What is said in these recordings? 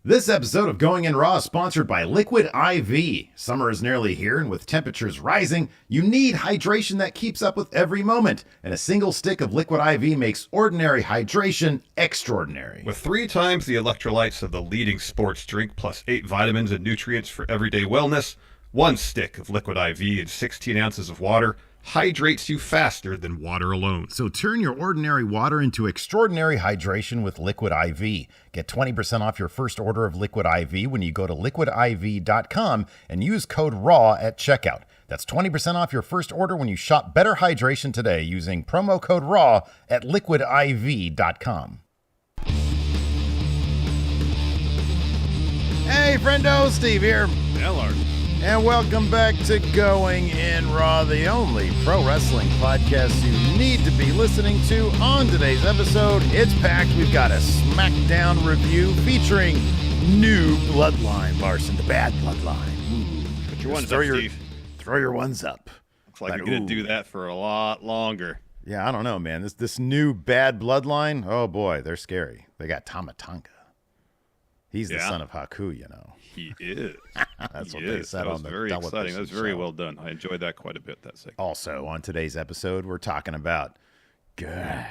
This episode of Going In Raw is sponsored by Liquid IV. Summer is nearly here, and with temperatures rising, you need hydration that keeps up with every moment. And a single stick of Liquid IV makes ordinary hydration extraordinary. With 3 times the electrolytes of the leading sports drink, plus 8 vitamins and nutrients for everyday wellness, 1 stick of Liquid IV and 16 ounces of water hydrates you faster than water alone. So turn your ordinary water into extraordinary hydration with Liquid IV. Get 20% off your first order of Liquid IV when you go to liquidiv.com and use code RAW at checkout. That's 20% off your first order when you shop Better Hydration today using promo code RAW at liquidiv.com. Hey, friendo, Steve here. Yeah, Larson. And welcome back to Going In Raw, the only pro wrestling podcast you need to be listening to. On today's episode, it's packed. We've got a SmackDown review featuring new Bloodline, Larson, the bad Bloodline. Put your ones up, Steve. Throw your ones up. Looks like you're going to do that for a lot longer. Yeah, I don't know, man. This new bad Bloodline, oh boy, they're scary. They got Tama. He's the son of Haku, you know. He is. That's what they said on the very exciting. That was very well done. I enjoyed that quite a bit, that segment. Also, on today's episode, we're talking about God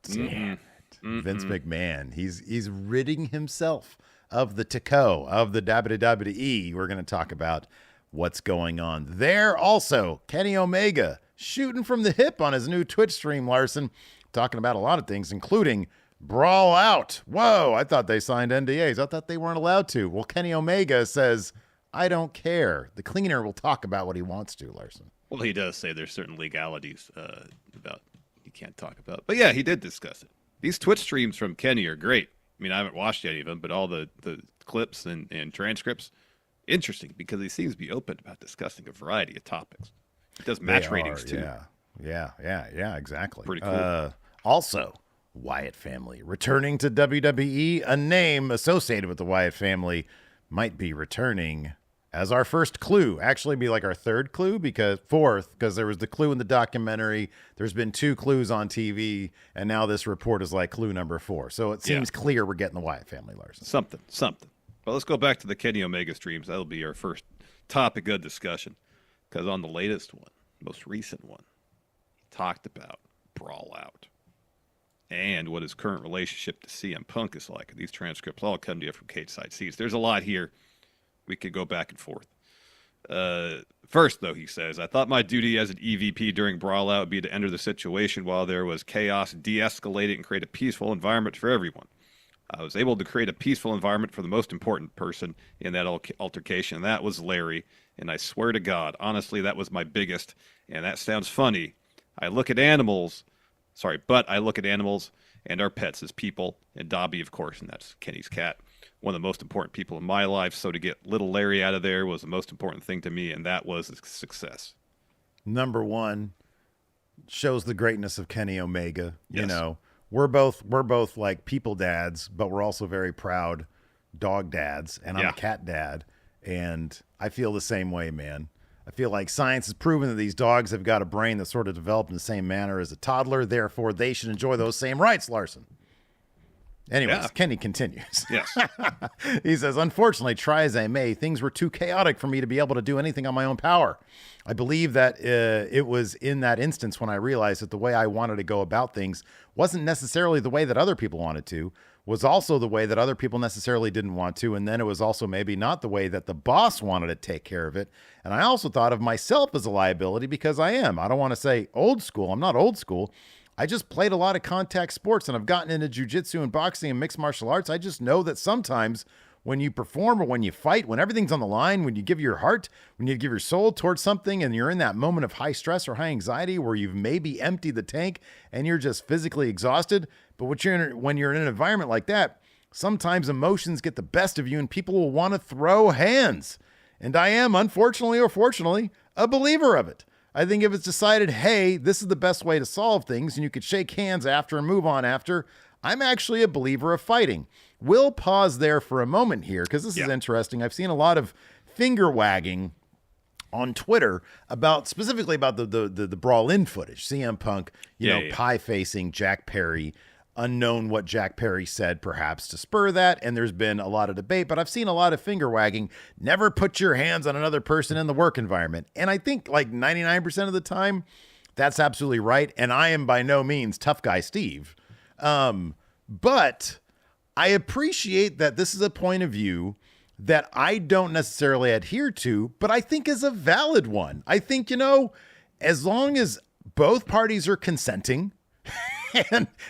damn it. Vince McMahon. He's ridding himself of the taco, of the WWE. We're going to talk about what's going on there. Also, Kenny Omega shooting from the hip on his new Twitch stream, Larson, talking about a lot of things, including Brawl Out. Whoa, I thought they signed NDAs. I thought they weren't allowed to. Well, Kenny Omega says, I don't care. The cleaner will talk about what he wants to, Larson. Well, he does say there's certain legalities about you can't talk about. But yeah, he did discuss it. These Twitch streams from Kenny are great. I mean, I haven't watched any of them, but all the clips and transcripts, interesting because he seems to be open about discussing a variety of topics. He does match ratings too. Yeah, exactly. Pretty cool. Also, Wyatt family returning to WWE. A name associated with the Wyatt family might be returning as our first clue. Actually, be like our third clue, fourth, because there was the clue in the documentary. There's been 2 clues on TV, and now this report is like clue number 4. So it seems clear we're getting the Wyatt family, Larson. Something. Well, let's go back to the Kenny Omega streams. That'll be our first topic of discussion, because on the latest one, most recent one, he talked about Brawl Out and what his current relationship to CM Punk is like. These transcripts all come to you from cage side seats. There's a lot here. We could go back and forth. First, though, he says, I thought my duty as an EVP during Brawl Out would be to enter the situation while there was chaos, de-escalate it, and create a peaceful environment for everyone. I was able to create a peaceful environment for the most important person in that altercation, and that was Larry. And I swear to God, honestly, that was my biggest. And that sounds funny. But I look at animals and our pets as people, and Dobby, of course, and that's Kenny's cat, one of the most important people in my life. So to get little Larry out of there was the most important thing to me, and that was a success. Number 1 shows the greatness of Kenny Omega. Yes. You know, we're both like people dads, but we're also very proud dog dads, and I'm a cat dad, and I feel the same way, man. I feel like science has proven that these dogs have got a brain that sort of developed in the same manner as a toddler. Therefore, they should enjoy those same rights, Larson. Anyways, Kenny continues. Yes. He says, unfortunately, try as I may, things were too chaotic for me to be able to do anything on my own power. I believe that it was in that instance when I realized that the way I wanted to go about things wasn't necessarily the way that other people wanted to, was also the way that other people necessarily didn't want to, and then it was also maybe not the way that the boss wanted to take care of it. And I also thought of myself as a liability because I don't want to say old school. I'm not old school. I just played a lot of contact sports, and I've gotten into jiu-jitsu and boxing and mixed martial arts. I just know that sometimes when you perform or when you fight, when everything's on the line, when you give your heart, when you give your soul towards something, and you're in that moment of high stress or high anxiety where you've maybe emptied the tank and you're just physically exhausted. But when you're in an environment like that, sometimes emotions get the best of you and people will want to throw hands. And I am, unfortunately or fortunately, a believer of it. I think if it's decided, hey, this is the best way to solve things, and you could shake hands after and move on after, I'm actually a believer of fighting. We'll pause there for a moment here because this is interesting. I've seen a lot of finger wagging on Twitter specifically about the Brawl In footage. CM Punk, pie facing Jack Perry. Unknown what Jack Perry said, perhaps to spur that, and there's been a lot of debate, but I've seen a lot of finger wagging. Never put your hands on another person in the work environment. And I think like 99% of the time, that's absolutely right. And I am by no means tough guy Steve. But I appreciate that this is a point of view that I don't necessarily adhere to, but I think is a valid one. I think, as long as both parties are consenting,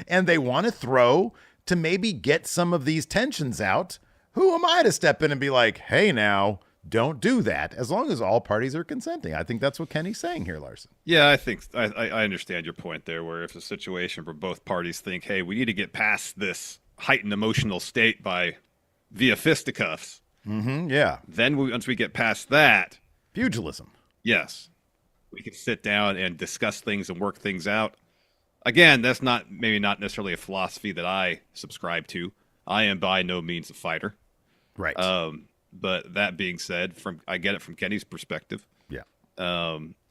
and they want to throw to maybe get some of these tensions out, who am I to step in and be like, hey, now, don't do that, as long as all parties are consenting? I think that's what Kenny's saying here, Larson. Yeah, I think I understand your point there, where if a situation where both parties think, hey, we need to get past this heightened emotional state via fisticuffs. Mm-hmm, yeah. Then once we get past that. Pugilism. Yes. We can sit down and discuss things and work things out. Again, that's maybe not necessarily a philosophy that I subscribe to. I am by no means a fighter. Right. But that being said, I get it from Kenny's perspective. Yeah. And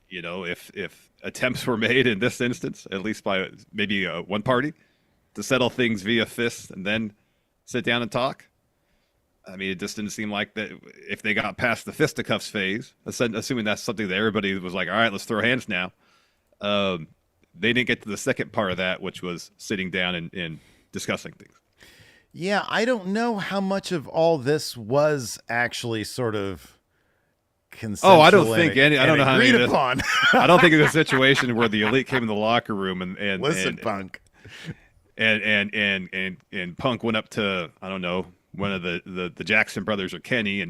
if attempts were made in this instance, at least by maybe one party, to settle things via fists and then sit down and talk, I mean, it just didn't seem like that. If they got past the fisticuffs phase, assuming that's something that everybody was like, all right, let's throw hands now. They didn't get to the second part of that, which was sitting down and discussing things. Yeah, I don't know how much of all this was actually sort of consensual. Oh, I don't think any. I don't know how agreed any of this, upon. I don't think it's a situation where the elite came in the locker room and Listen, Punk, and Punk went up to, I don't know, one of the Jackson brothers or Kenny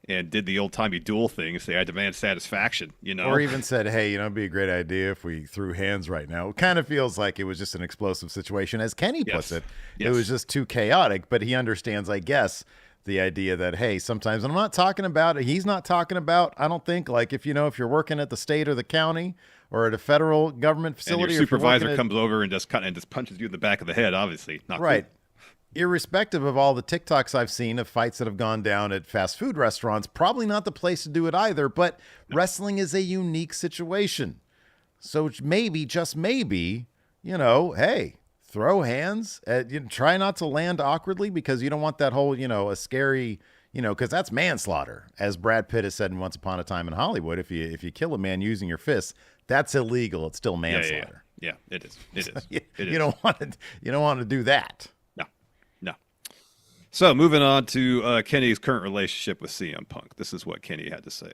and did the old-timey duel thing and say, I demand satisfaction, Or even said, hey, it'd be a great idea if we threw hands right now. It kind of feels like it was just an explosive situation. As Kenny puts it, It was just too chaotic, but he understands, I guess, the idea that, hey, sometimes, and I'm not talking about, he's not talking about, I don't think, like if you're working at the state or the county or at a federal government facility. And your supervisor comes over and just punches you in the back of the head, obviously. Not right. Cool. Irrespective of all the TikToks I've seen of fights that have gone down at fast food restaurants, probably not the place to do it either, but wrestling is a unique situation. So maybe, just maybe, hey, throw hands. Try not to land awkwardly, because you don't want that whole, a scary, because that's manslaughter. As Brad Pitt has said in Once Upon a Time in Hollywood, if you kill a man using your fists, that's illegal. It's still manslaughter. Yeah, it is. It is. You don't want to do that. So moving on to Kenny's current relationship with CM Punk. This is what Kenny had to say.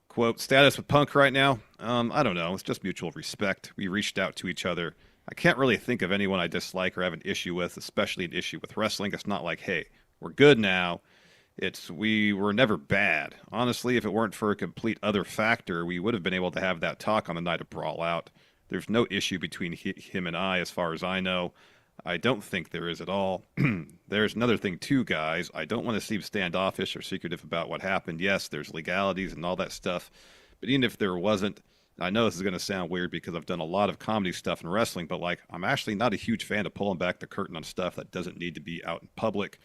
Quote, status with Punk right now? I don't know. It's just mutual respect. We reached out to each other. I can't really think of anyone I dislike or have an issue with, especially an issue with wrestling. It's not like, hey, we're good now. We were never bad. Honestly, if it weren't for a complete other factor, we would have been able to have that talk on the night of Brawl Out. There's no issue between him and I, as far as I know. I don't think there is at all. There's another thing too, guys. I don't want to seem standoffish or secretive about what happened. Yes, there's legalities and all that stuff. But even if there wasn't, I know this is going to sound weird because I've done a lot of comedy stuff in wrestling, but I'm actually not a huge fan of pulling back the curtain on stuff that doesn't need to be out in public.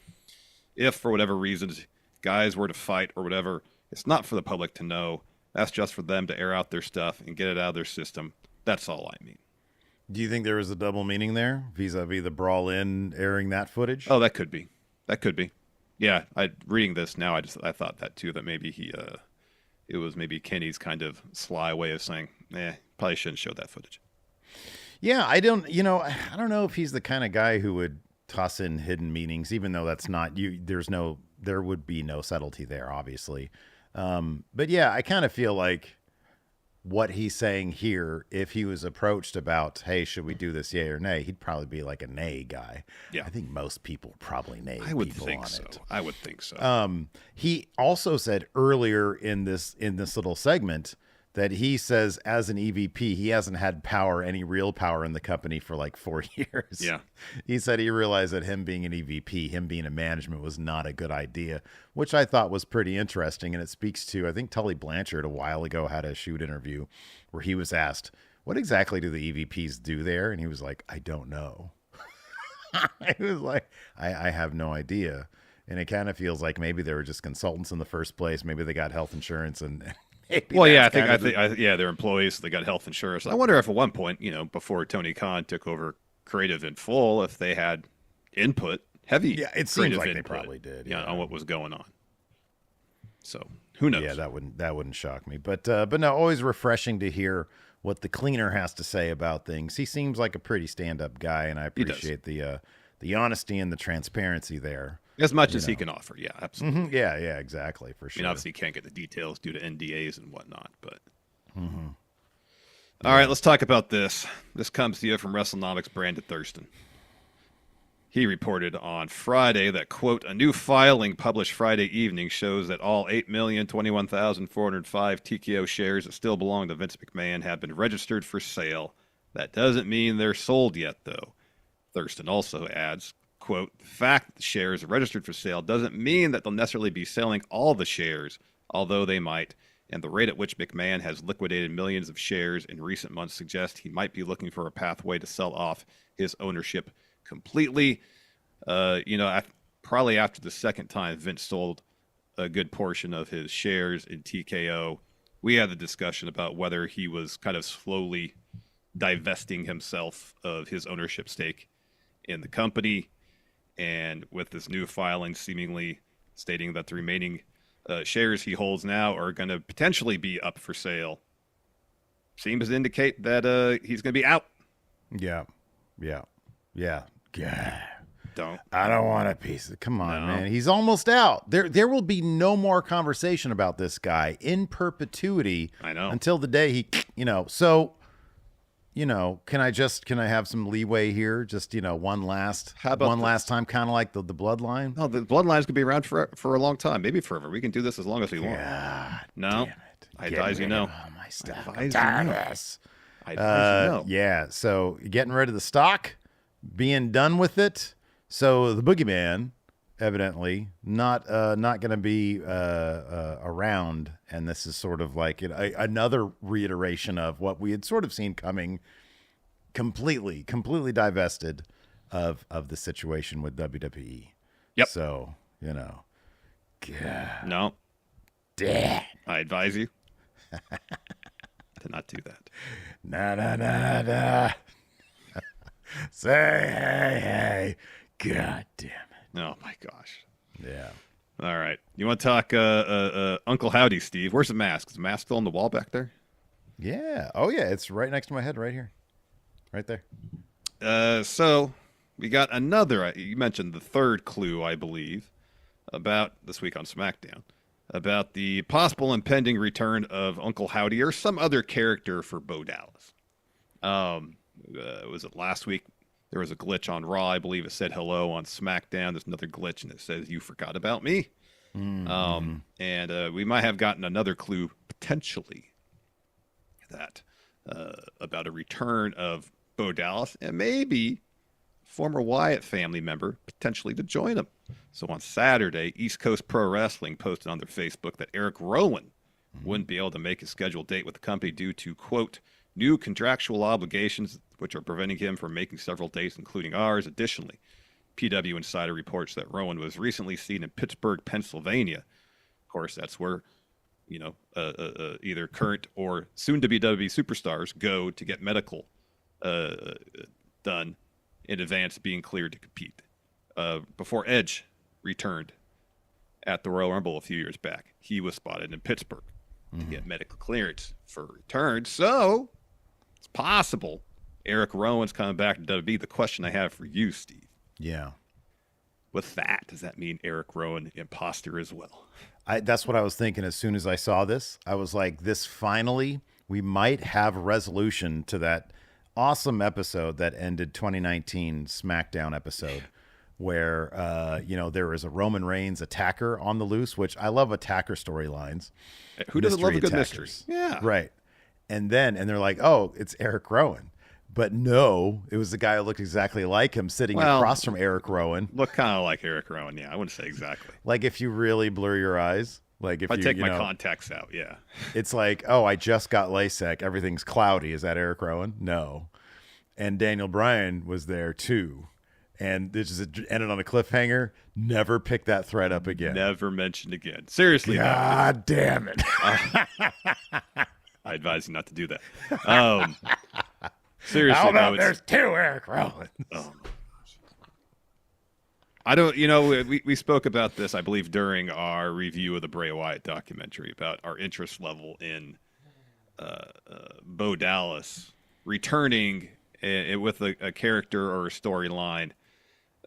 If, for whatever reasons, guys were to fight or whatever, it's not for the public to know. That's just for them to air out their stuff and get it out of their system. That's all I mean. Do you think there was a double meaning there vis-a-vis the Brawl In airing that footage? Oh, that could be. Yeah, reading this now, I thought that too, that maybe it was maybe Kenny's kind of sly way of saying, probably shouldn't show that footage. Yeah, I don't know if he's the kind of guy who would toss in hidden meanings, even though that's not you. There would be no subtlety there, obviously. But yeah, I kind of feel like what he's saying here, if he was approached about, hey, should we do this, yay or nay, he'd probably be like a nay guy. Yeah. I think most people probably nay people on it. I would think so. He also said earlier in this little segment that he says as an EVP, he hasn't had any real power in the company for like 4 years. Yeah. He said he realized that him being an EVP, him being in management was not a good idea, which I thought was pretty interesting. And it speaks to, I think Tully Blanchard a while ago had a shoot interview where he was asked, what exactly do the EVPs do there? And he was like, I don't know. He was like, I have no idea. And it kind of feels like maybe they were just consultants in the first place. Maybe they got health insurance and Maybe Well, yeah, that's kind of the- yeah, they're employees, so they got health insurance. I wonder if at one point, before Tony Khan took over creative in full, if they had input, heavy yeah, it seems creative like they input, probably did. Yeah, on what was going on. So who knows? yeah, that wouldn't shock me. But no, always refreshing to hear what the cleaner has to say about things. He seems like a pretty stand-up guy, and I appreciate the honesty and the transparency there. As much as he can offer, yeah, absolutely. Mm-hmm. Yeah, yeah, exactly, for I sure. mean, obviously, you can't get the details due to NDAs and whatnot, but. All right, let's talk about this. This comes to you from WrestleNomics' Brandon Thurston. He reported on Friday that, quote, a new filing published Friday evening shows that all 8,021,405 TKO shares that still belong to Vince McMahon have been registered for sale. That doesn't mean they're sold yet, though. Thurston also adds, quote, the fact that the shares are registered for sale doesn't mean that they'll necessarily be selling all the shares, although they might. And the rate at which McMahon has liquidated millions of shares in recent months suggests he might be looking for a pathway to sell off his ownership completely. Probably after the second time Vince sold a good portion of his shares in TKO, we had the discussion about whether he was kind of slowly divesting himself of his ownership stake in the company. And with this new filing seemingly stating that the remaining shares he holds now are going to potentially be up for sale, seems to indicate that he's going to be out. Yeah. Don't. I don't want a piece of. Come on, man. He's almost out. There will be no more conversation about this guy in perpetuity. I know. Until the day he, So, can I have some leeway here? Just one last time, kind of like the bloodline. No, the bloodline's gonna be around for a long time, maybe forever. We can do this as long as we want. No, damn it. I advise you no. All my stuff. I advise you no. Yeah. So getting rid of the stock, being done with it. So the boogeyman, evidently, not going to be around, and this is sort of like another reiteration of what we had sort of seen coming. Completely divested of the situation with WWE. Yep. So God. No. Damn. I advise you to not do that. Nah. Say hey. God damn it. Oh my gosh. Yeah. All right. You want to talk Uncle Howdy, Steve? Where's the mask? Is the mask still on the wall back there? Yeah. Oh yeah, it's right next to my head right here. Right there. So we got another, you mentioned the third clue, I believe, about this week on SmackDown, about the possible impending return of Uncle Howdy or some other character for Bo Dallas. Was it last week? There was a glitch on Raw. I believe it said hello on SmackDown. There's another glitch and it says, you forgot about me. Mm-hmm. And we might have gotten another clue potentially that about a return of Bo Dallas and maybe former Wyatt family member potentially to join him. So on Saturday, East Coast Pro Wrestling posted on their Facebook that Eric Rowan wouldn't be able to make his scheduled date with the company due to, quote, new contractual obligations which are preventing him from making several dates, including ours. Additionally, PW Insider reports that Rowan was recently seen in Pittsburgh, Pennsylvania. Of course, that's where, either current or soon-to-be WWE superstars go to get medical done in advance of being cleared to compete. Before Edge returned at the Royal Rumble a few years back, he was spotted in Pittsburgh to get medical clearance for return. So it's possible Eric Rowan's coming back to WWE. The question I have for you, Steve. Yeah. With that, does that mean Eric Rowan imposter as well? That's what I was thinking as soon as I saw this. I was like, this finally, we might have a resolution to that awesome episode that ended 2019 SmackDown episode where, there was a Roman Reigns attacker on the loose, which I love attacker storylines. Who doesn't love a good attackers. mystery? Yeah. Right. And they're like, oh, it's Eric Rowan. But no, it was the guy who looked exactly like him sitting across from Eric Rowan. Look kind of like Eric Rowan, yeah. I wouldn't say exactly. Like if you really blur your eyes. Like if I take my contacts out, yeah. It's like, oh, I just got LASIK. Everything's cloudy. Is that Eric Rowan? No. And Daniel Bryan was there too. and this just ended on a cliffhanger. Never pick that thread up again. Never mentioned again. Seriously, God damn it. I advise you not to do that. Seriously, How about though, there's two Eric Rowan? Oh, I don't, we spoke about this, I believe, during our review of the Bray Wyatt documentary about our interest level in Bo Dallas returning with a character or a storyline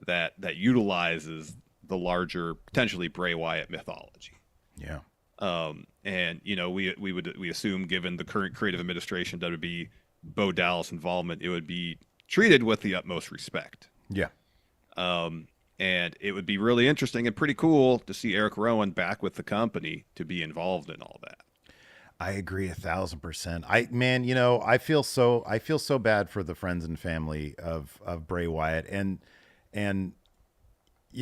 that utilizes the larger, potentially Bray Wyatt mythology. Yeah. And we assume, given the current creative administration, that would be Bo Dallas involvement, it would be treated with the utmost respect. Yeah. And it would be really interesting and pretty cool to see Eric Rowan back with the company to be involved in all that. I agree 1,000%. I feel so bad for the friends and family of Bray Wyatt, and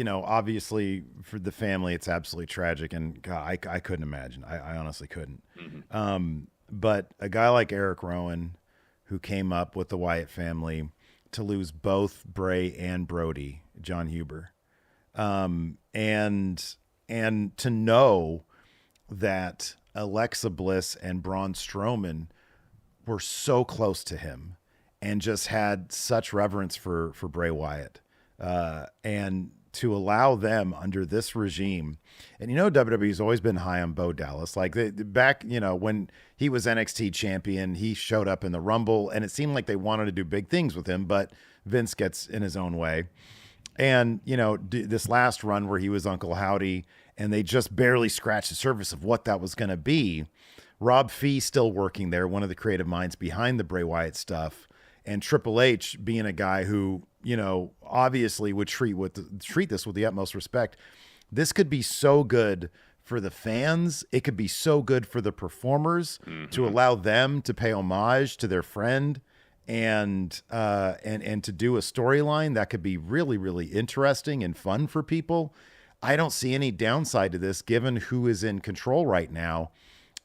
obviously for the family, it's absolutely tragic, and God, I couldn't imagine. I honestly couldn't. Mm-hmm. But a guy like Eric Rowan, who came up with the Wyatt family, to lose both Bray and Brody, John Huber, and to know that Alexa Bliss and Braun Strowman were so close to him and just had such reverence for Bray Wyatt, and to allow them under this regime. And WWE's always been high on Bo Dallas. Like back, when he was NXT champion, he showed up in the Rumble, and it seemed like they wanted to do big things with him, but Vince gets in his own way. And, this last run where he was Uncle Howdy, and they just barely scratched the surface of what that was going to be. Rob Fee still working there, one of the creative minds behind the Bray Wyatt stuff, and Triple H being a guy who, obviously would treat this with the utmost respect. This could be so good for the fans. It could be so good for the performers, to allow them to pay homage to their friend, and to do a storyline that could be really, really interesting and fun for people. I don't see any downside to this, given who is in control right now,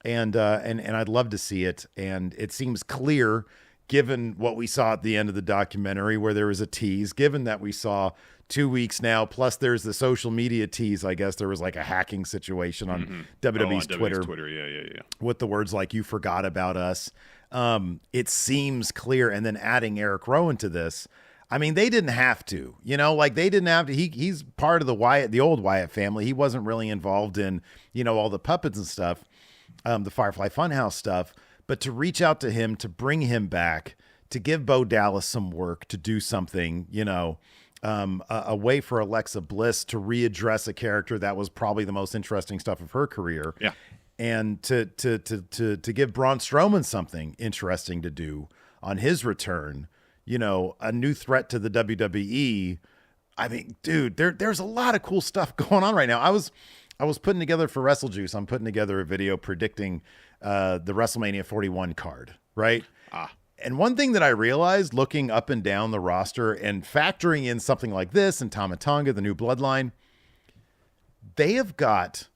and I'd love to see it. And it seems clear, given what we saw at the end of the documentary, where there was a tease, given that we saw 2 weeks now, plus there's the social media tease. I guess there was like a hacking situation on WWE's Twitter. Yeah. With the words like, "You forgot about us." It seems clear. And then adding Eric Rowan to this, I mean, they didn't have to, they didn't have to. He's part of the old Wyatt family. He wasn't really involved in, all the puppets and stuff, the Firefly Funhouse stuff. But to reach out to him, to bring him back, to give Bo Dallas some work, to do something, a way for Alexa Bliss to readdress a character that was probably the most interesting stuff of her career. Yeah. And to give Braun Strowman something interesting to do on his return, a new threat to the WWE. I mean, dude, there's a lot of cool stuff going on right now. I was putting together for WrestleJuice. I'm putting together a video predicting the WrestleMania 41 card, right? And one thing that I realized looking up and down the roster and factoring in something like this and Tonga, the new bloodline, they have got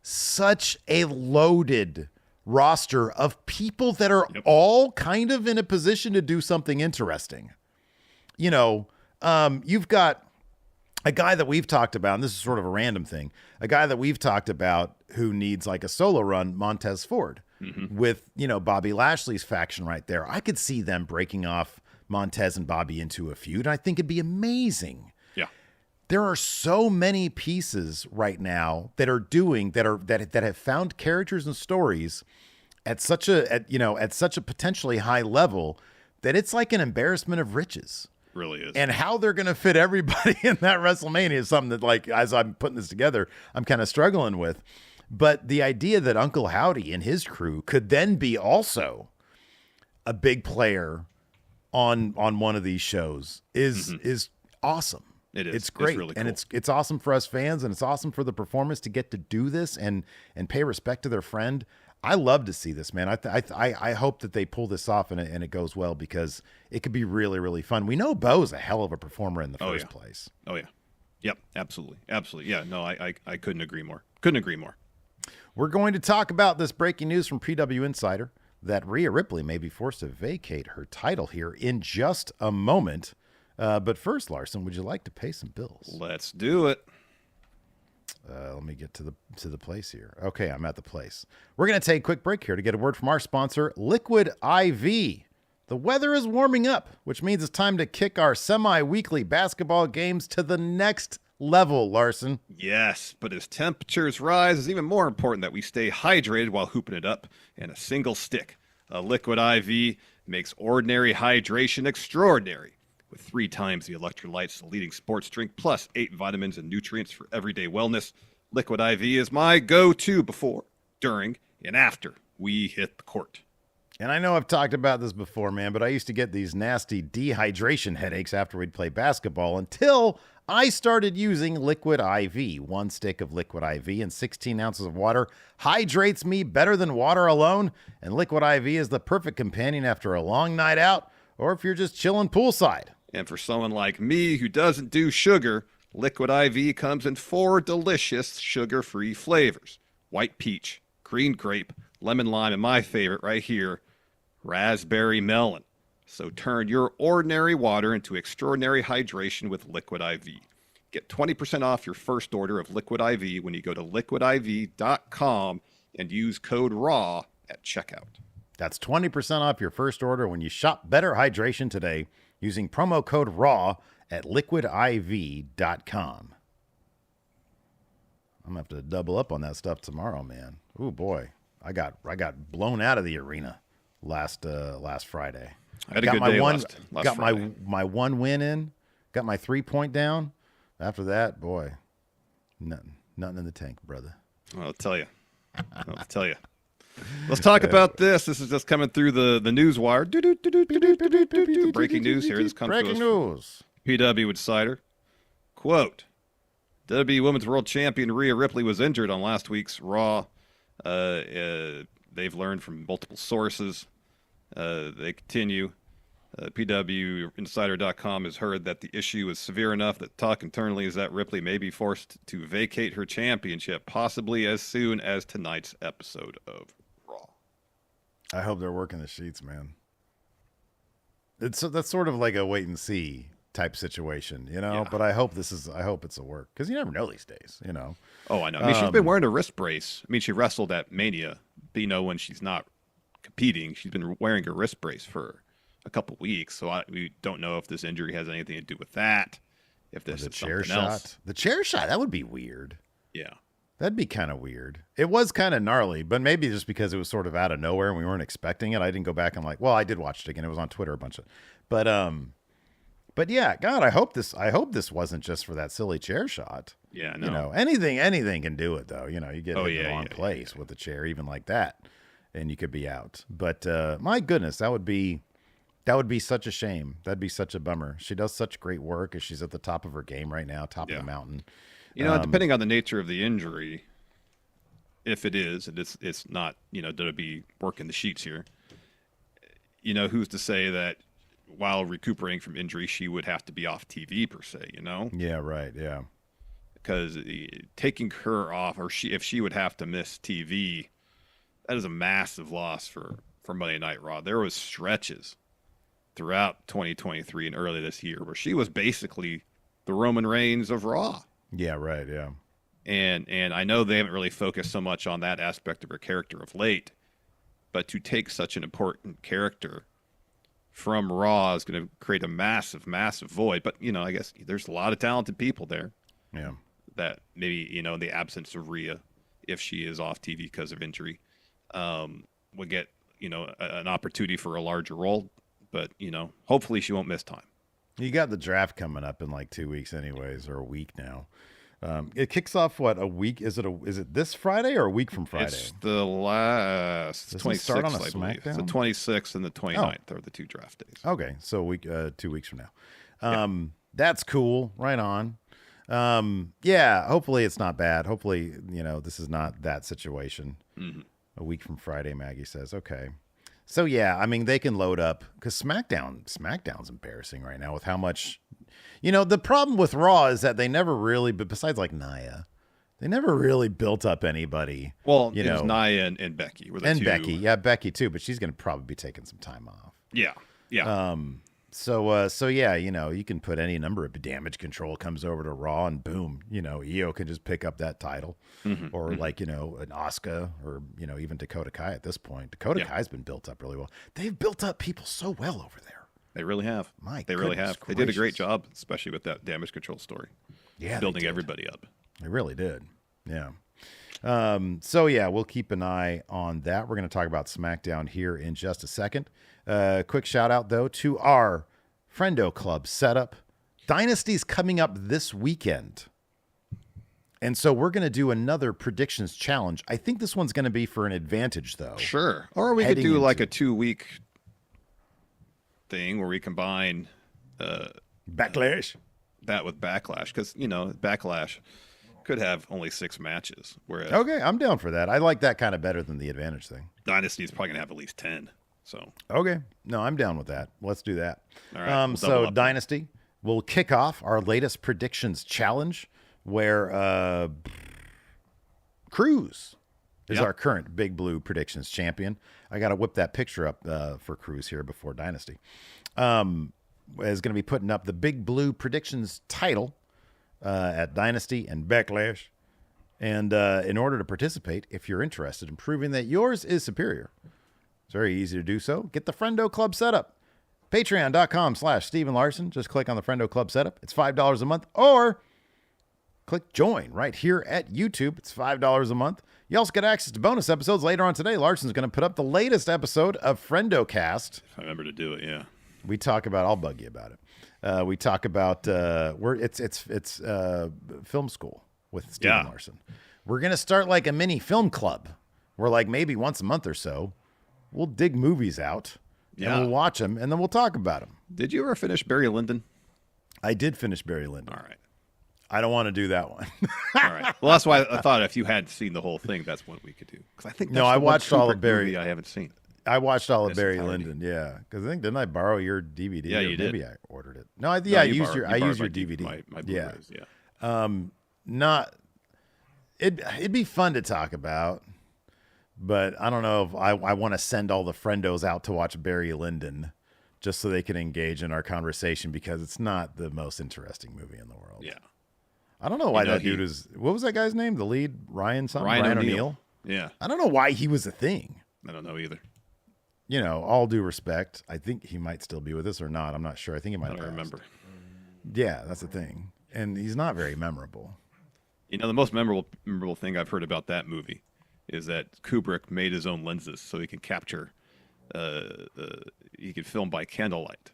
such a loaded roster of people that are all kind of in a position to do something interesting. You've got a guy that we've talked about, and this is sort of a random thing, a guy that we've talked about who needs like a solo run, Montez Ford, with, Bobby Lashley's faction right there. I could see them breaking off Montez and Bobby into a feud, and I think it'd be amazing. Yeah. There are so many pieces right now that have found characters and stories at such a potentially high level that it's like an embarrassment of riches. Really is. And how they're going to fit everybody in that WrestleMania is something that, like, as I'm putting this together, I'm kind of struggling with. But the idea that Uncle Howdy and his crew could then be also a big player on one of these shows is awesome. It is. It's great. It's really cool. And it's awesome for us fans, and it's awesome for the performers to get to do this and pay respect to their friend. I love to see this, man. I hope that they pull this off and it goes well, because it could be really, really fun. We know Bo's a hell of a performer in the first place. Oh, yeah. Yep, absolutely. Absolutely. Yeah, no, I couldn't agree more. We're going to talk about this breaking news from PW Insider that Rhea Ripley may be forced to vacate her title here in just a moment. But first, Larson, would you like to pay some bills? Let's do it. Let me get to the place here. Okay, I'm at the place. We're going to take a quick break here to get a word from our sponsor, Liquid IV. The weather is warming up, which means it's time to kick our semi-weekly basketball games to the next level, Larson. Yes, but as temperatures rise, it's even more important that we stay hydrated while hooping it up in a single stick. A Liquid IV makes ordinary hydration extraordinary. With 3 times the electrolytes, the leading sports drink, plus 8 vitamins and nutrients for everyday wellness, Liquid IV is my go-to before, during, and after we hit the court. And I know I've talked about this before, man, but I used to get these nasty dehydration headaches after we'd play basketball until I started using Liquid IV. 1 stick of Liquid IV and 16 ounces of water hydrates me better than water alone, and Liquid IV is the perfect companion after a long night out or if you're just chilling poolside. And for someone like me who doesn't do sugar, Liquid IV comes in 4 delicious sugar-free flavors. White peach, green grape, lemon lime, and my favorite right here, raspberry melon. So turn your ordinary water into extraordinary hydration with Liquid IV. Get 20% off your first order of Liquid IV when you go to liquidiv.com and use code RAW at checkout. That's 20% off your first order when you shop Better Hydration today using promo code RAW at liquidiv.com. I'm going to have to double up on that stuff tomorrow, man. Ooh, boy. I got blown out of the arena last Friday. I had a good day last got Friday. my 1 win in, got my 3-point down. After that, boy, nothing in the tank, brother. I'll tell you. Let's talk about this. This is just coming through the news wire. Breaking news here. This comes Breaking to us news. from PW Insider. Quote, WWE Women's World Champion Rhea Ripley was injured on last week's Raw. They've learned from multiple sources. They continue. PWInsider.com has heard that the issue is severe enough that talk internally is that Ripley may be forced to vacate her championship, possibly as soon as tonight's episode of Raw. I hope they're working the sheets, man. That's sort of like a wait and see type situation, you know. Yeah. But I hope it's a work because you never know these days, you know. Oh, I know. I mean, she's been wearing a wrist brace. I mean, she wrestled at Mania, but when she's not competing, she's been wearing a wrist brace for a couple weeks. So we don't know if this injury has anything to do with that. If this is something else. The chair shot, that would be weird. Yeah. That'd be kind of weird. It was kind of gnarly, but maybe just because it was sort of out of nowhere and we weren't expecting it. I didn't go back and I did watch it again. It was on Twitter a bunch of, but yeah, God, I hope this wasn't just for that silly chair shot. Yeah, no. You know, anything can do it though. You know, you get in the wrong place with the chair, even like that, and you could be out. But my goodness, that would be such a shame. That'd be such a bummer. She does such great work as she's at the top of her game right now, top of the mountain. Depending on the nature of the injury, if it is, and it's not, to be working the sheets here, who's to say that while recuperating from injury, she would have to be off TV per se, Yeah, right, yeah. Because taking her off, or if she would have to miss TV, that is a massive loss for Monday Night Raw. There was stretches throughout 2023 and early this year where she was basically the Roman Reigns of Raw. Yeah, right, yeah. And I know they haven't really focused so much on that aspect of her character of late, but to take such an important character from Raw is going to create a massive, massive void. But, I guess there's a lot of talented people there. Yeah. That maybe, in the absence of Rhea, if she is off TV because of injury, would get, an opportunity for a larger role. But, hopefully she won't miss time. You got the draft coming up in like 2 weeks anyways, or a week now. It kicks off a week? Is it this Friday or a week from Friday? It's the last 26th, start on a I believe. SmackDown? The 26th and the 29th are the 2 draft days. Okay, so 2 weeks from now. That's cool. Right on. Yeah, hopefully it's not bad. Hopefully, this is not that situation. Mm-hmm. A week from Friday, Maggie says. Okay. So yeah, I mean, they can load up because SmackDown's embarrassing right now with how much, the problem with Raw is that they never really, but besides like Nia, they never really built up anybody. Well, it was Nia and Becky were the two. Becky, yeah, Becky too, but she's going to probably be taking some time off. Yeah. So yeah, you can put any number of damage control comes over to Raw and boom, Io can just pick up that title, or like an Asuka, or even Dakota Kai at this point. Dakota Kai's been built up really well. They've built up people so well over there. They really have. They really have. They did a great job, especially with that damage control story. Yeah, building everybody up. They really did. Yeah. So yeah, we'll keep an eye on that. We're going to talk about SmackDown here in just a second. Quick shout out though to our Friendo Club setup. Dynasty's coming up this weekend. And so we're going to do another predictions challenge. I think this one's going to be for an advantage though. Sure. Or we could do like a 2-week thing where we combine Backlash. That with Backlash, because Backlash could have only 6 matches. Whereas okay, I'm down for that. I like that kind of better than the advantage thing. Dynasty is probably gonna have at least 10. So okay, no, I'm down with that. Let's do that. All right, we'll so Dynasty will kick off our latest predictions challenge, where Cruz is our current Big Blue predictions champion. I got to whip that picture up for Cruz here before Dynasty. Is going to be putting up the Big Blue predictions title at Dynasty and Backlash. And in order to participate, if you're interested in proving that yours is superior, it's very easy to do so. Get the Friendo Club setup. Patreon.com/Steven Larson. Just click on the Friendo Club setup. It's $5 a month. Or click join right here at YouTube. It's $5 a month. You also get access to bonus episodes later on today. Larson's going to put up the latest episode of Friendo Cast. If I remember to do it, yeah. We talk about, I'll bug you about it. We talk about, it's film school with Steven Larson. We're going to start like a mini film club where like maybe once a month or so, we'll dig movies out and we'll watch them and then we'll talk about them. Did you ever finish Barry Lyndon? I did finish Barry Lyndon. All right. I don't want to do that one. All right. Well, that's why I thought if you had seen the whole thing, that's what we could do. Because I think that's I watched all of Barry. I haven't seen. I watched all of Barry Lyndon, yeah. Because I think didn't I borrow your DVD? Yeah, you did. Maybe I ordered it. No, I used your DVD. My Blu-rays, yeah. It'd be fun to talk about, but I don't know if I want to send all the friendos out to watch Barry Lyndon just so they can engage in our conversation, because it's not the most interesting movie in the world. Yeah. I don't know why that dude is. What was that guy's name? The lead, Ryan something. Ryan O'Neal. Yeah. I don't know why he was a thing. I don't know either. All due respect, I think he might still be with us or not. I'm not sure. I think he might. I don't remember. Yeah, that's the thing, and he's not very memorable. The most memorable thing I've heard about that movie is that Kubrick made his own lenses so he could capture, he could film by candlelight.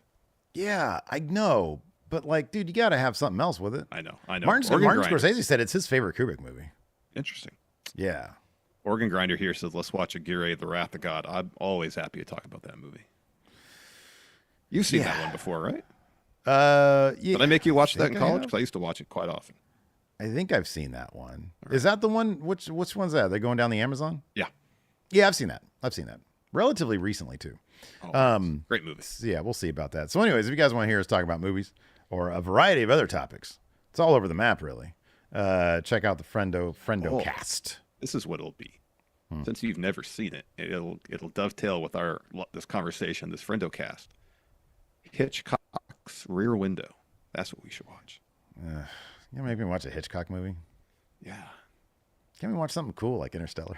Yeah, I know. But, like, dude, you got to have something else with it. I know. Martin Scorsese said it's his favorite Kubrick movie. Interesting. Yeah. Organ Grinder here says, let's watch Aguirre, The Wrath of God. I'm always happy to talk about that movie. You've seen that one before, right? Yeah. Did I make you watch that in college? Because I used to watch it quite often. I think I've seen that one. Right. Is that the one? Which one's that? They're going down the Amazon? Yeah. Yeah, I've seen that. Relatively recently, too. Oh, great movie. Yeah, we'll see about that. So anyways, if you guys want to hear us talk about movies or a variety of other topics, it's all over the map, really. Check out the Friendo Cast. This is what it'll be. Since you've never seen it, it'll dovetail with this conversation, this Friendo Cast. Hitchcock's Rear Window. That's what we should watch. Maybe watch a Hitchcock movie. Yeah. Can't we watch something cool like Interstellar?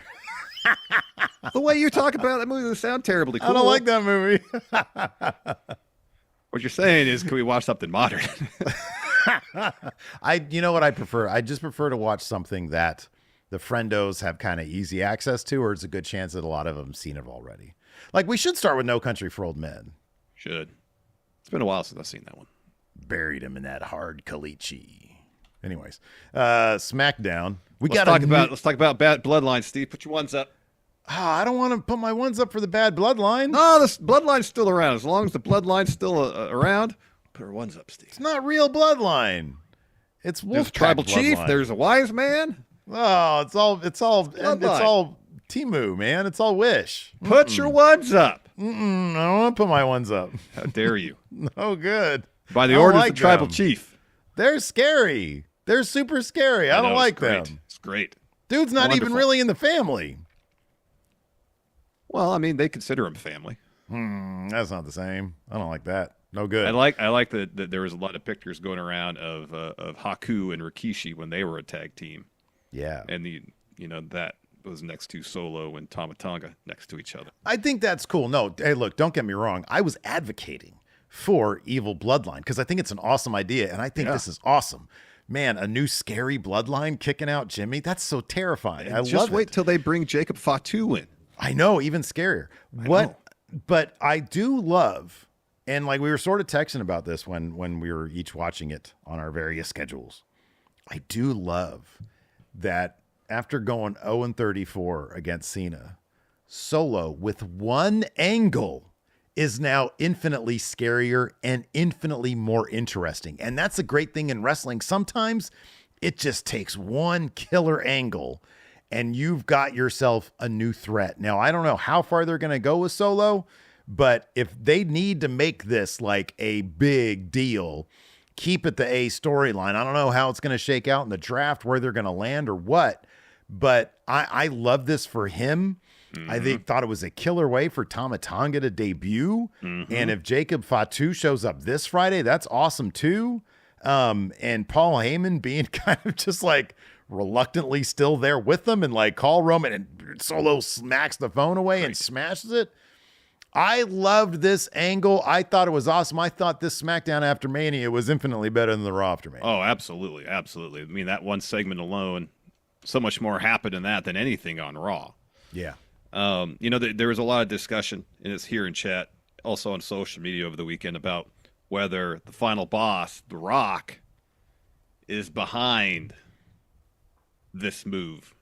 The way you talk about that movie doesn't sound terribly cool. I don't like that movie. What you're saying is, can we watch something modern? You know what I prefer? I just prefer to watch something that the friendos have kind of easy access to, or it's a good chance that a lot of them seen it already. Like, we should start with No Country for Old Men. Should. It's been a while since I've seen that one. Buried him in that hard caliche. Anyways, SmackDown. Let's talk about Bad Bloodline, Steve. Put your ones up. I don't want to put my ones up for the Bad Bloodline. No, this Bloodline's still around. As long as the Bloodline's still around, put our ones up, Steve. It's not real Bloodline. It's Wolfpack. There's a tribal Bloodline. chief. There's a wise man. Oh, it's all Timu, man. It's all Wish. Put your ones up. I don't want to put my ones up. How dare you? No good. By the orders of the tribal chief. They're scary. They're super scary. I don't like them. It's great. Dude's not even really in the family. Well, I mean, they consider him family. That's not the same. I don't like that. No good. I like that there was a lot of pictures going around of Haku and Rikishi when they were a tag team. Yeah. And that was next to Solo and Tonga next to each other. I think that's cool. No, hey, look, don't get me wrong. I was advocating for Evil Bloodline because I think it's an awesome idea, and I think this is awesome. Man, a new scary Bloodline kicking out Jimmy, that's so terrifying. I love it. Just wait till they bring Jacob Fatu in. I know, even scarier. But I do love, and like we were sort of texting about this when we were each watching it on our various schedules. I do love that after going 0-34 against Cena, Solo with one angle is now infinitely scarier and infinitely more interesting. And that's a great thing in wrestling. Sometimes it just takes one killer angle and you've got yourself a new threat. Now, I don't know how far they're going to go with Solo, but if they need to make this like a big deal, keep it the A storyline. I don't know how it's going to shake out in the draft, where they're going to land or what, but I love this for him. I thought it was a killer way for Tama Tonga to debut. And if Jacob Fatu shows up this Friday, that's awesome too. And Paul Heyman being kind of just like reluctantly still there with them and like call Roman, and Solo smacks the phone away and smashes it. I loved this angle. I thought it was awesome. I thought this SmackDown after Mania was infinitely better than the Raw after Mania. Oh, absolutely. Absolutely. I mean, that one segment alone, so much more happened in that than anything on Raw. Yeah. There was a lot of discussion, and it's here in chat, also on social media over the weekend, about whether the final boss, The Rock, is behind this move,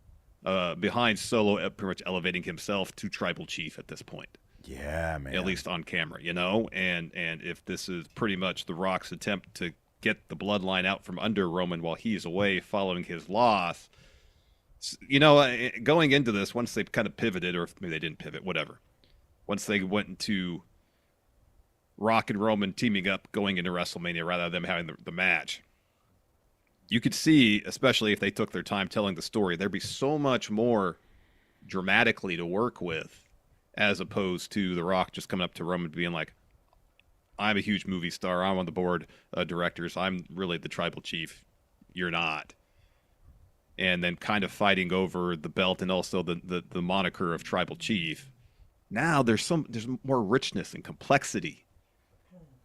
behind Solo pretty much elevating himself to tribal chief at this point. Yeah, man. At least on camera, and if this is pretty much The Rock's attempt to get the bloodline out from under Roman while he's away following his loss. Going into this, once they kind of pivoted, or maybe they didn't pivot, whatever. Once they went into Rock and Roman teaming up going into WrestleMania rather than them having the match, you could see, especially if they took their time telling the story, there'd be so much more dramatically to work with, as opposed to The Rock just coming up to Roman being like, I'm a huge movie star. I'm on the board of directors. I'm really the tribal chief. You're not. And then kind of fighting over the belt and also the moniker of tribal chief. Now there's more richness and complexity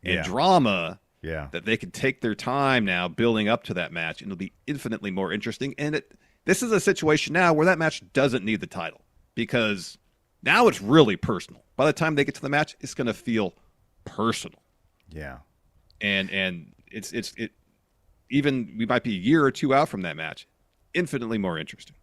and drama that they can take their time now building up to that match, and it'll be infinitely more interesting. And this is a situation now where that match doesn't need the title, because now it's really personal. By the time they get to the match, it's going to feel personal. Yeah. And it's even we might be a year or two out from that match. Infinitely more interesting.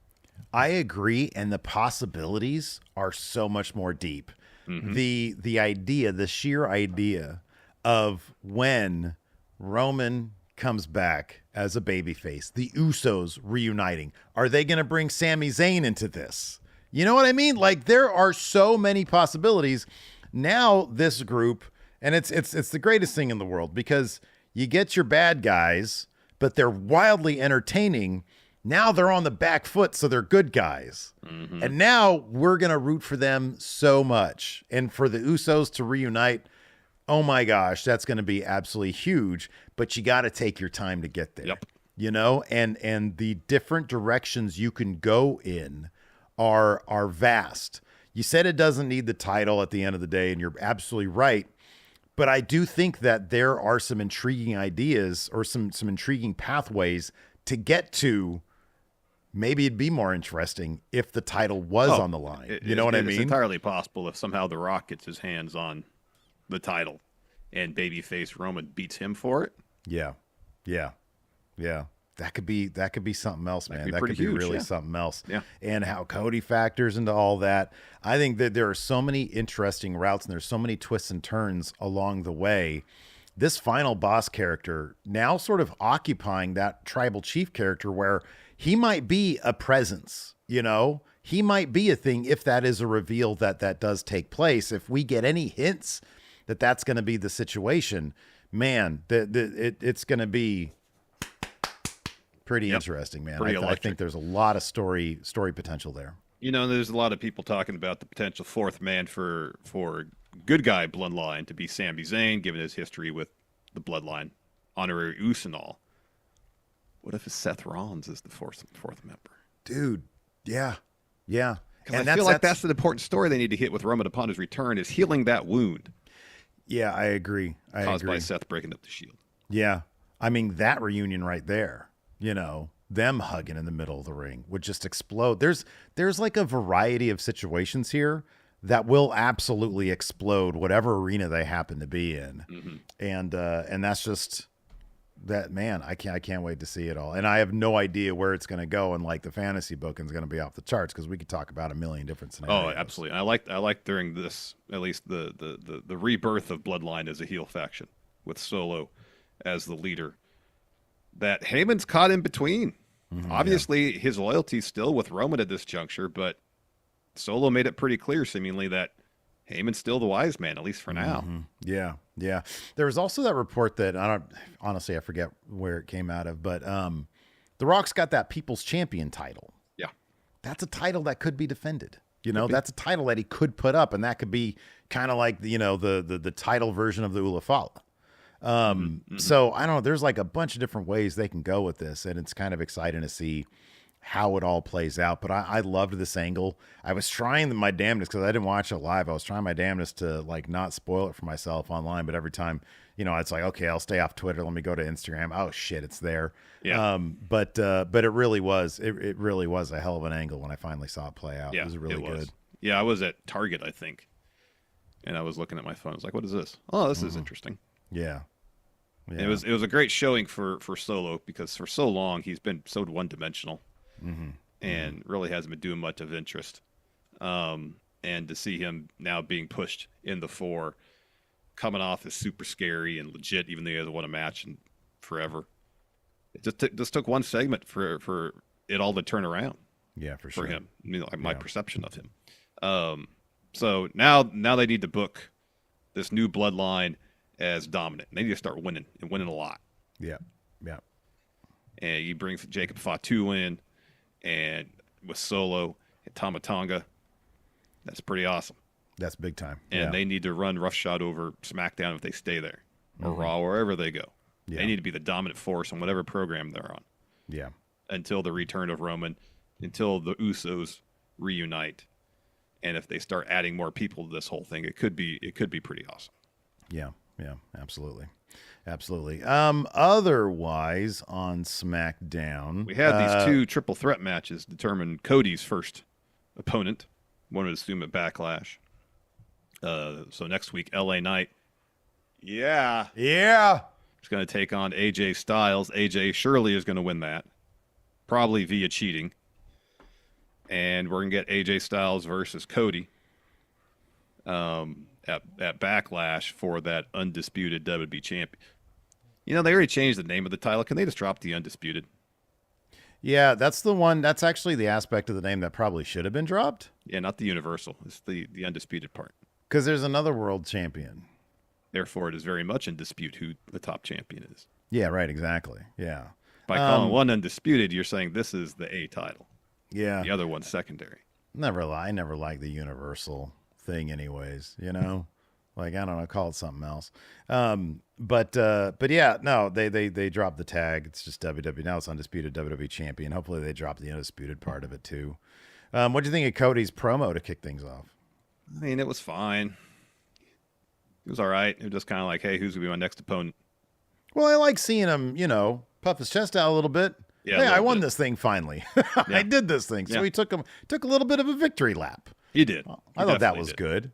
I agree, and the possibilities are so much more deep. The idea, the sheer idea of when Roman comes back as a babyface, the Usos reuniting. Are they going to bring Sami Zayn into this? You know what I mean? Like, there are so many possibilities. Now this group, and it's the greatest thing in the world, because you get your bad guys, but they're wildly entertaining. Now they're on the back foot, so they're good guys. And now we're going to root for them so much. And for the Usos to reunite, oh my gosh, that's going to be absolutely huge. But you got to take your time to get there. And the different directions you can go in are vast. You said it doesn't need the title at the end of the day, and you're absolutely right. But I do think that there are some intriguing ideas or some intriguing pathways to get to. Maybe it'd be more interesting if the title was on the line. You know what I mean? It's entirely possible if somehow The Rock gets his hands on the title and babyface Roman beats him for it. Yeah. That could be something else, man. That could be huge, really something else. Yeah. And how Cody factors into all that. I think that there are so many interesting routes and there's so many twists and turns along the way. This final boss character now sort of occupying that tribal chief character where he might be a presence, he might be a thing if that is a reveal that does take place. If we get any hints that that's going to be the situation, man, it's going to be pretty interesting, man. I think there's a lot of story potential there. There's a lot of people talking about the potential fourth man for good guy bloodline to be Sami Zayn, given his history with the bloodline, honorary Uce and all. What if Seth Rollins is the fourth member? Dude, yeah. Because I feel like that's an important story they need to hit with Roman upon his return, is healing that wound. Yeah, I agree. Caused by Seth breaking up the Shield. Yeah. I mean, that reunion right there, them hugging in the middle of the ring would just explode. There's like a variety of situations here that will absolutely explode whatever arena they happen to be in. And that's just that, man, I can't wait to see it all. And I have no idea where it's going to go. And like the fantasy booking is going to be off the charts, because we could talk about a million different scenarios. Oh, absolutely. I like during this, at least the rebirth of Bloodline as a heel faction with Solo as the leader, that Heyman's caught in between. Obviously, his loyalty's still with Roman at this juncture, but Solo made it pretty clear, seemingly, that Heyman's still the wise man, at least for now. Yeah. There was also that report that I forget where it came out of, but The Rock's got that People's Champion title. Yeah, that's a title that could be defended. That's a title that he could put up, and that could be kind of like the title version of the Ulafala. So I don't know. There's like a bunch of different ways they can go with this, and it's kind of exciting to see how it all plays out. But I loved this angle. I was trying my damnedest, because I didn't watch it live. I was trying my damnedest to like not spoil it for myself online. But every time, it's like, okay, I'll stay off Twitter. Let me go to Instagram. Oh shit, it's there. Yeah. But it really was. It really was a hell of an angle when I finally saw it play out. Yeah, it was really good. Yeah, I was at Target, I think, and I was looking at my phone. I was like, what is this? Oh, this is interesting. Yeah. It was a great showing for Solo, because for so long he's been so one-dimensional and really hasn't been doing much of interest. And to see him now being pushed in the 4, coming off as super scary and legit, even though he hasn't won a match in forever. It just took one segment for it all to turn around. Yeah, for sure. For him, my perception of him. So now they need to book this new bloodline as dominant. They need to start winning, and winning a lot. Yeah. And you bring Jacob Fatu in, and with Solo and Tama Tonga, that's pretty awesome. That's big time. And they need to run roughshod over SmackDown if they stay there, or Raw, wherever they go. Yeah. They need to be the dominant force on whatever program they're on. Yeah. Until the return of Roman, until the Usos reunite, and if they start adding more people to this whole thing, it could be pretty awesome. Yeah, absolutely. Otherwise, on SmackDown, we had these 2 triple threat matches determine Cody's first opponent. One would assume at Backlash. So next week, LA Knight. Yeah. It's going to take on AJ Styles. AJ surely is going to win that, probably via cheating. And we're going to get AJ Styles versus Cody at Backlash for that undisputed WWE champion. They already changed the name of the title. Can they just drop the undisputed? Yeah, that's the one. That's actually the aspect of the name that probably should have been dropped. Yeah, not the universal. It's the undisputed part. Because there's another world champion. Therefore, it is very much in dispute who the top champion is. Yeah, right, exactly. Yeah. By calling one undisputed, you're saying this is the A title. Yeah. The other one's secondary. I never liked the universal thing anyways, Like, I don't know, call it something else. But yeah, no, they dropped the tag. It's just WWE. Now it's undisputed WWE champion. Hopefully they drop the undisputed part of it too. What do you think of Cody's promo to kick things off? I mean, it was fine. It was all right. It was just kind of like, hey, who's going to be my next opponent? Well, I like seeing him, puff his chest out a little bit. Yeah, hey, I won this thing finally. I did this thing. So he took a little bit of a victory lap. He did. I thought that was good.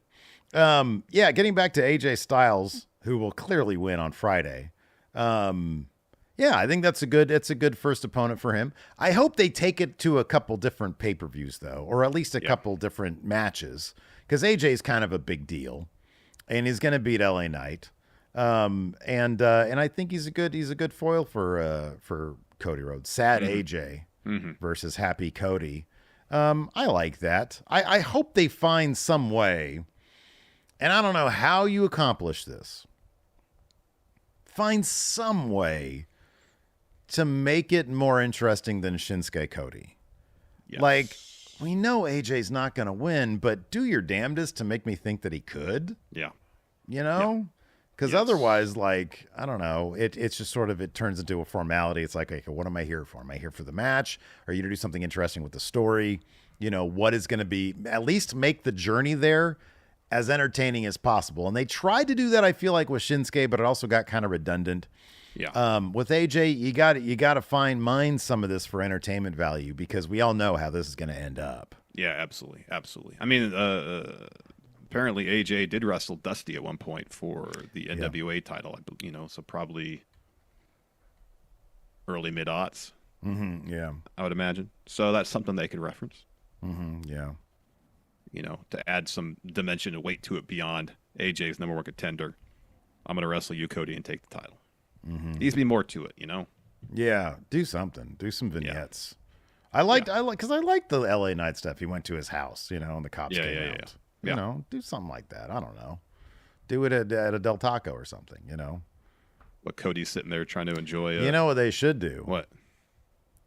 Getting back to AJ Styles, who will clearly win on Friday. I think it's a good first opponent for him. I hope they take it to a couple different pay-per-views though, or at least a couple different matches, because AJ's kind of a big deal, and he's going to beat LA Knight. And I think he's a good foil for Cody Rhodes. Sad AJ versus happy Cody. I like that. I hope they find some way, and I don't know how you accomplish this. Find some way to make it more interesting than Shinsuke Cody. Yes. Like, we know AJ's not going to win, but do your damnedest to make me think that he could, Yeah. you know? Because Yes. otherwise, like, I don't know, it's just sort of, it turns into a formality. It's like, okay, what am I here for? Am I here for the match? Are you to do something interesting with the story? You know, what is going to be, at least make the journey there as entertaining as possible. And they tried to do that, I feel like, with Shinsuke, but it also got kind of redundant. Yeah. With AJ, you got to mine some of this for entertainment value, because we all know how this is going to end up. Yeah, absolutely. I mean, apparently AJ did wrestle Dusty at one point for the NWA title, so probably early mid-aughts. Yeah. I would imagine. So that's something they could reference. Yeah. To add some dimension and weight to it beyond AJ's number one contender. I'm going to wrestle you, Cody, and take the title. Needs to be more to it, Yeah. Do something. Do some vignettes. I like the LA Night stuff. He went to his house, and the cops came out. Yeah. Do something like that. I don't know. Do it at a Del Taco or something, But Cody's sitting there trying to enjoy You know what they should do? What?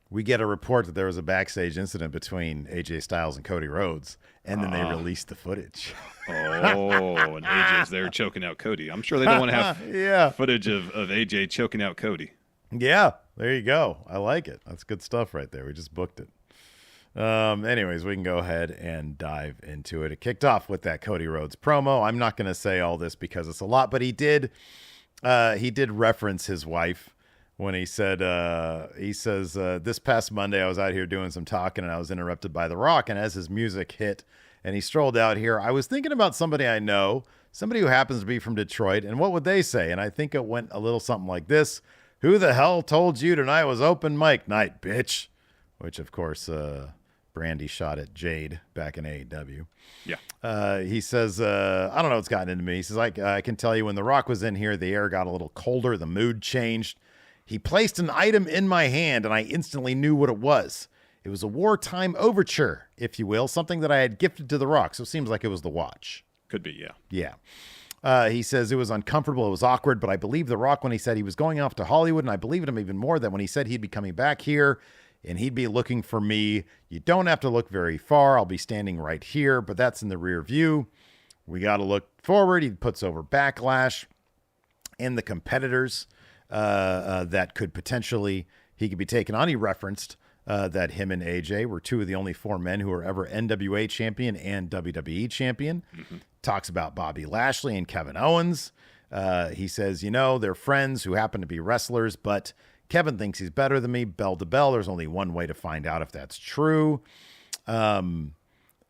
We get a report that there was a backstage incident between AJ Styles and Cody Rhodes, and then they released the footage. And AJ's there choking out Cody. I'm sure they don't want to have footage of AJ choking out Cody. Yeah, there you go. I like it. That's good stuff right there. We just booked it. Anyways, we can go ahead and dive into it. It kicked off with that Cody Rhodes promo. I'm not going to say all this because it's a lot, but he did reference his wife when he says, this past Monday, I was out here doing some talking and I was interrupted by The Rock. And as his music hit and he strolled out here, I was thinking about somebody I know, somebody who happens to be from Detroit. And what would they say? And I think it went a little something like this. Who the hell told you tonight was open mic night, bitch? Which, of course, Brandy shot at Jade back in AEW. Yeah. He says, I don't know what's gotten into me. He says, I can tell you when The Rock was in here, the air got a little colder. The mood changed. He placed an item in my hand, and I instantly knew what it was. It was a wartime overture, if you will, something that I had gifted to The Rock. So it seems like it was the watch. Could be, yeah. Yeah. He says it was uncomfortable. It was awkward, but I believe The Rock when he said he was going off to Hollywood, and I believed him even more that when he said he'd be coming back here and he'd be looking for me. You don't have to look very far. I'll be standing right here, but that's in the rear view. We got to look forward. He puts over Backlash and the competitors that could potentially he could be taken on. He referenced that him and AJ were two of the only four men who were ever NWA champion and WWE champion. Talks about Bobby Lashley and Kevin Owens. He says, they're friends who happen to be wrestlers, but Kevin thinks he's better than me. Bell to bell. There's only one way to find out if that's true.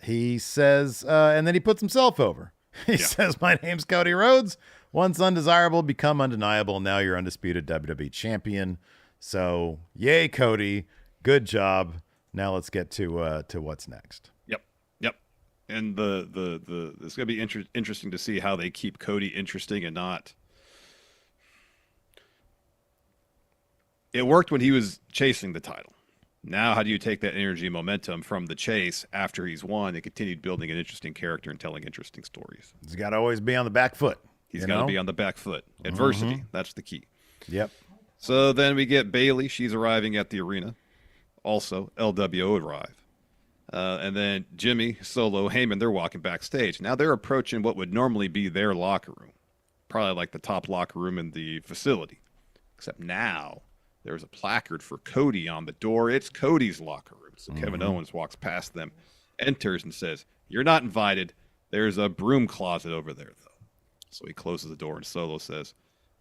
He says, and then he puts himself over. He says, my name's Cody Rhodes. Once undesirable, become undeniable. Now you're undisputed WWE champion. So, yay, Cody. Good job. Now let's get to what's next. Yep. And it's going to be interesting to see how they keep Cody interesting and not. It worked when he was chasing the title. Now, how do you take that energy and momentum from the chase after he's won and continued building an interesting character and telling interesting stories? He's got to always be on the back foot. He's got to be on the back foot. Adversity, that's the key. Yep. So then we get Bailey. She's arriving at the arena. Also, LWO arrive. And then Jimmy, Solo, Heyman, they're walking backstage. Now they're approaching what would normally be their locker room. Probably like the top locker room in the facility. Except now there's a placard for Cody on the door. It's Cody's locker room. So Kevin Owens walks past them, enters, and says, "You're not invited. There's a broom closet over there, though." So he closes the door, and Solo says,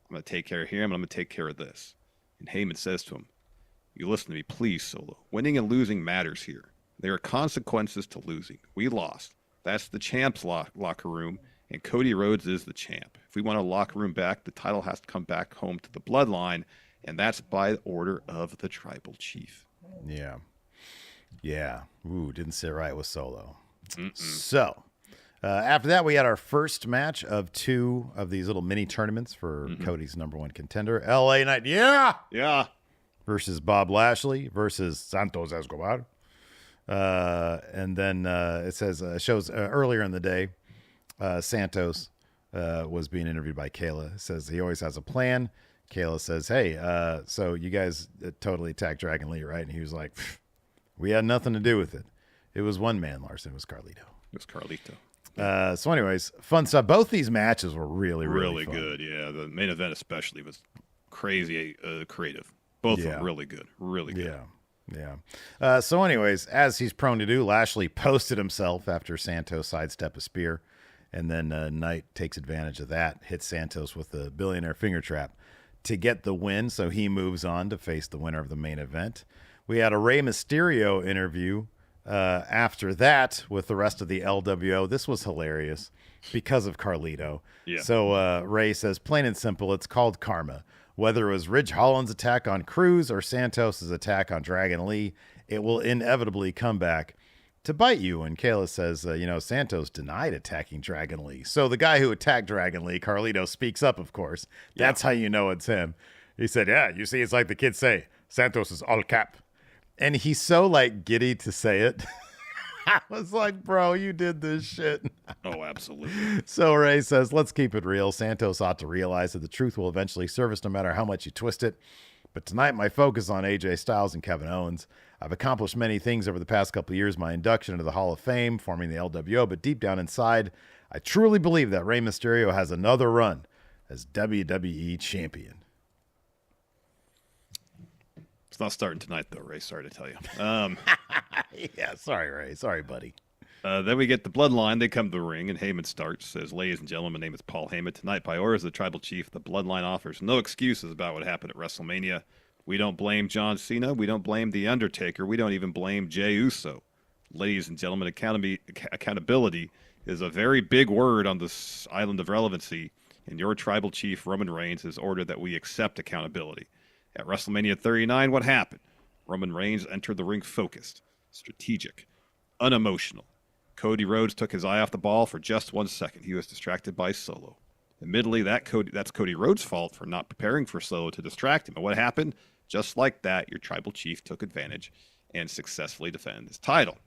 "I'm going to take care of him, and I'm going to take care of this." And Heyman says to him, "You listen to me, please, Solo. Winning and losing matters here. There are consequences to losing. We lost. That's the champ's locker room, and Cody Rhodes is the champ. If we want our locker room back, the title has to come back home to the bloodline, and that's by order of the tribal chief." Yeah. Yeah. Ooh, didn't sit right with Solo. So, after that, we had our first match of two of these little mini tournaments for Cody's number one contender. LA Knight, Yeah. versus Bob Lashley versus Santos Escobar. And then it says, shows earlier in the day, Santos was being interviewed by Kayla. It says he always has a plan. Kayla says, "Hey, so you guys totally attacked Dragon Lee, right?" And he was like, "We had nothing to do with it." It was one man, Larson. It was Carlito. It was Carlito. So anyways, fun stuff. Both these matches were really fun. Good. Yeah, the main event especially was crazy creative. Both of them really good. Really good. Yeah. So anyways, as he's prone to do, Lashley posted himself after Santos sidestepped a spear. And then Knight takes advantage of that, hits Santos with the billionaire finger trap to get the win. So he moves on to face the winner of the main event. We had a Rey Mysterio interview after that with the rest of the LWO. This was hilarious because of Carlito. Yeah. So Rey says, plain and simple, it's called karma. Whether it was Ridge Holland's attack on Cruz or Santos's attack on Dragon Lee, it will inevitably come back to bite you. And Kayla says, Santos denied attacking Dragon Lee. So the guy who attacked Dragon Lee, Carlito, speaks up, of course. That's how you know it's him. He said, yeah, you see, it's like the kids say, Santos is all cap. And he's so, giddy to say it. I was like, bro, you did this shit. Oh, absolutely. So Ray says, let's keep it real. Santos ought to realize that the truth will eventually surface no matter how much you twist it. But tonight, my focus on AJ Styles and Kevin Owens. I've accomplished many things over the past couple of years. My induction into the Hall of Fame, forming the LWO. But deep down inside, I truly believe that Rey Mysterio has another run as WWE champion. It's not starting tonight, though, Ray. Sorry to tell you. Yeah, sorry, Ray. Sorry, buddy. Then we get the Bloodline. They come to the ring, and Heyman starts. Says, ladies and gentlemen, my name is Paul Heyman. Tonight, by orders of the Tribal Chief, the Bloodline offers no excuses about what happened at WrestleMania. We don't blame John Cena. We don't blame The Undertaker. We don't even blame Jey Uso. Ladies and gentlemen, accountability is a very big word on this island of relevancy, and your Tribal Chief, Roman Reigns, has ordered that we accept accountability. At WrestleMania 39, what happened? Roman Reigns entered the ring focused, strategic, unemotional. Cody Rhodes took his eye off the ball for just 1 second. He was distracted by Solo. Admittedly, that's Cody Rhodes' fault for not preparing for Solo to distract him. And what happened? Just like that, your Tribal Chief took advantage and successfully defended his title.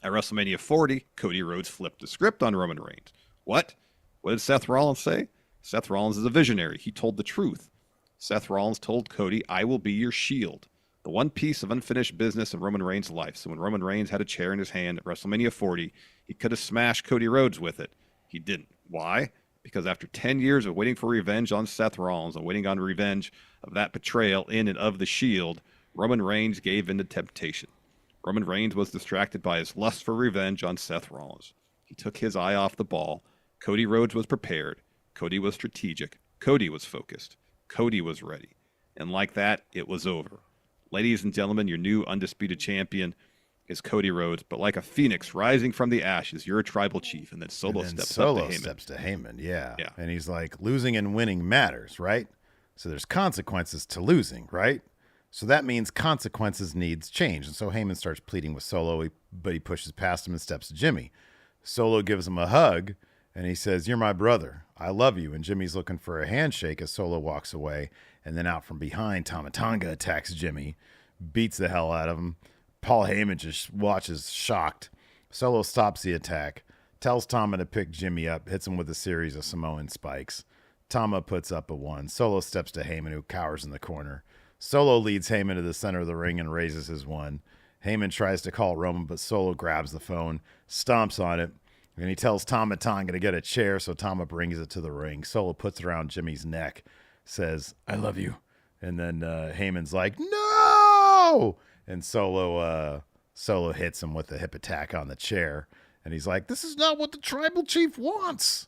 At WrestleMania 40, Cody Rhodes flipped the script on Roman Reigns. What? What did Seth Rollins say? Seth Rollins is a visionary. He told the truth. Seth Rollins told Cody, I will be your shield. The one piece of unfinished business in Roman Reigns' life. So when Roman Reigns had a chair in his hand at WrestleMania 40, he could have smashed Cody Rhodes with it. He didn't. Why? Because after 10 years of waiting for revenge on Seth Rollins and waiting on revenge of that betrayal in and of the Shield, Roman Reigns gave in to temptation. Roman Reigns was distracted by his lust for revenge on Seth Rollins. He took his eye off the ball. Cody Rhodes was prepared. Cody was strategic. Cody was focused. Cody was ready. And like that, it was over. Ladies and gentlemen, your new undisputed champion is Cody Rhodes, but like a phoenix rising from the ashes, you're a Tribal Chief, and then Solo steps up to Heyman. Yeah. And he's like, losing and winning matters, right? So there's consequences to losing, right? So that means consequences needs change. And so Heyman starts pleading with Solo, but he pushes past him and steps to Jimmy. Solo gives him a hug, and he says, you're my brother. I love you. And Jimmy's looking for a handshake as Solo walks away. And then out from behind, Tonga attacks Jimmy, beats the hell out of him. Paul Heyman just watches shocked. Solo stops the attack, tells Tama to pick Jimmy up, hits him with a series of Samoan spikes. Tama puts up a 1. Solo steps to Heyman, who cowers in the corner. Solo leads Heyman to the center of the ring and raises his 1. Heyman tries to call Roman, but Solo grabs the phone, stomps on it, and he tells Tonga to get a chair, so Tama brings it to the ring. Solo puts it around Jimmy's neck, says, I love you. And then Heyman's like, no! And Solo hits him with a hip attack on the chair. And he's like, this is not what the Tribal Chief wants.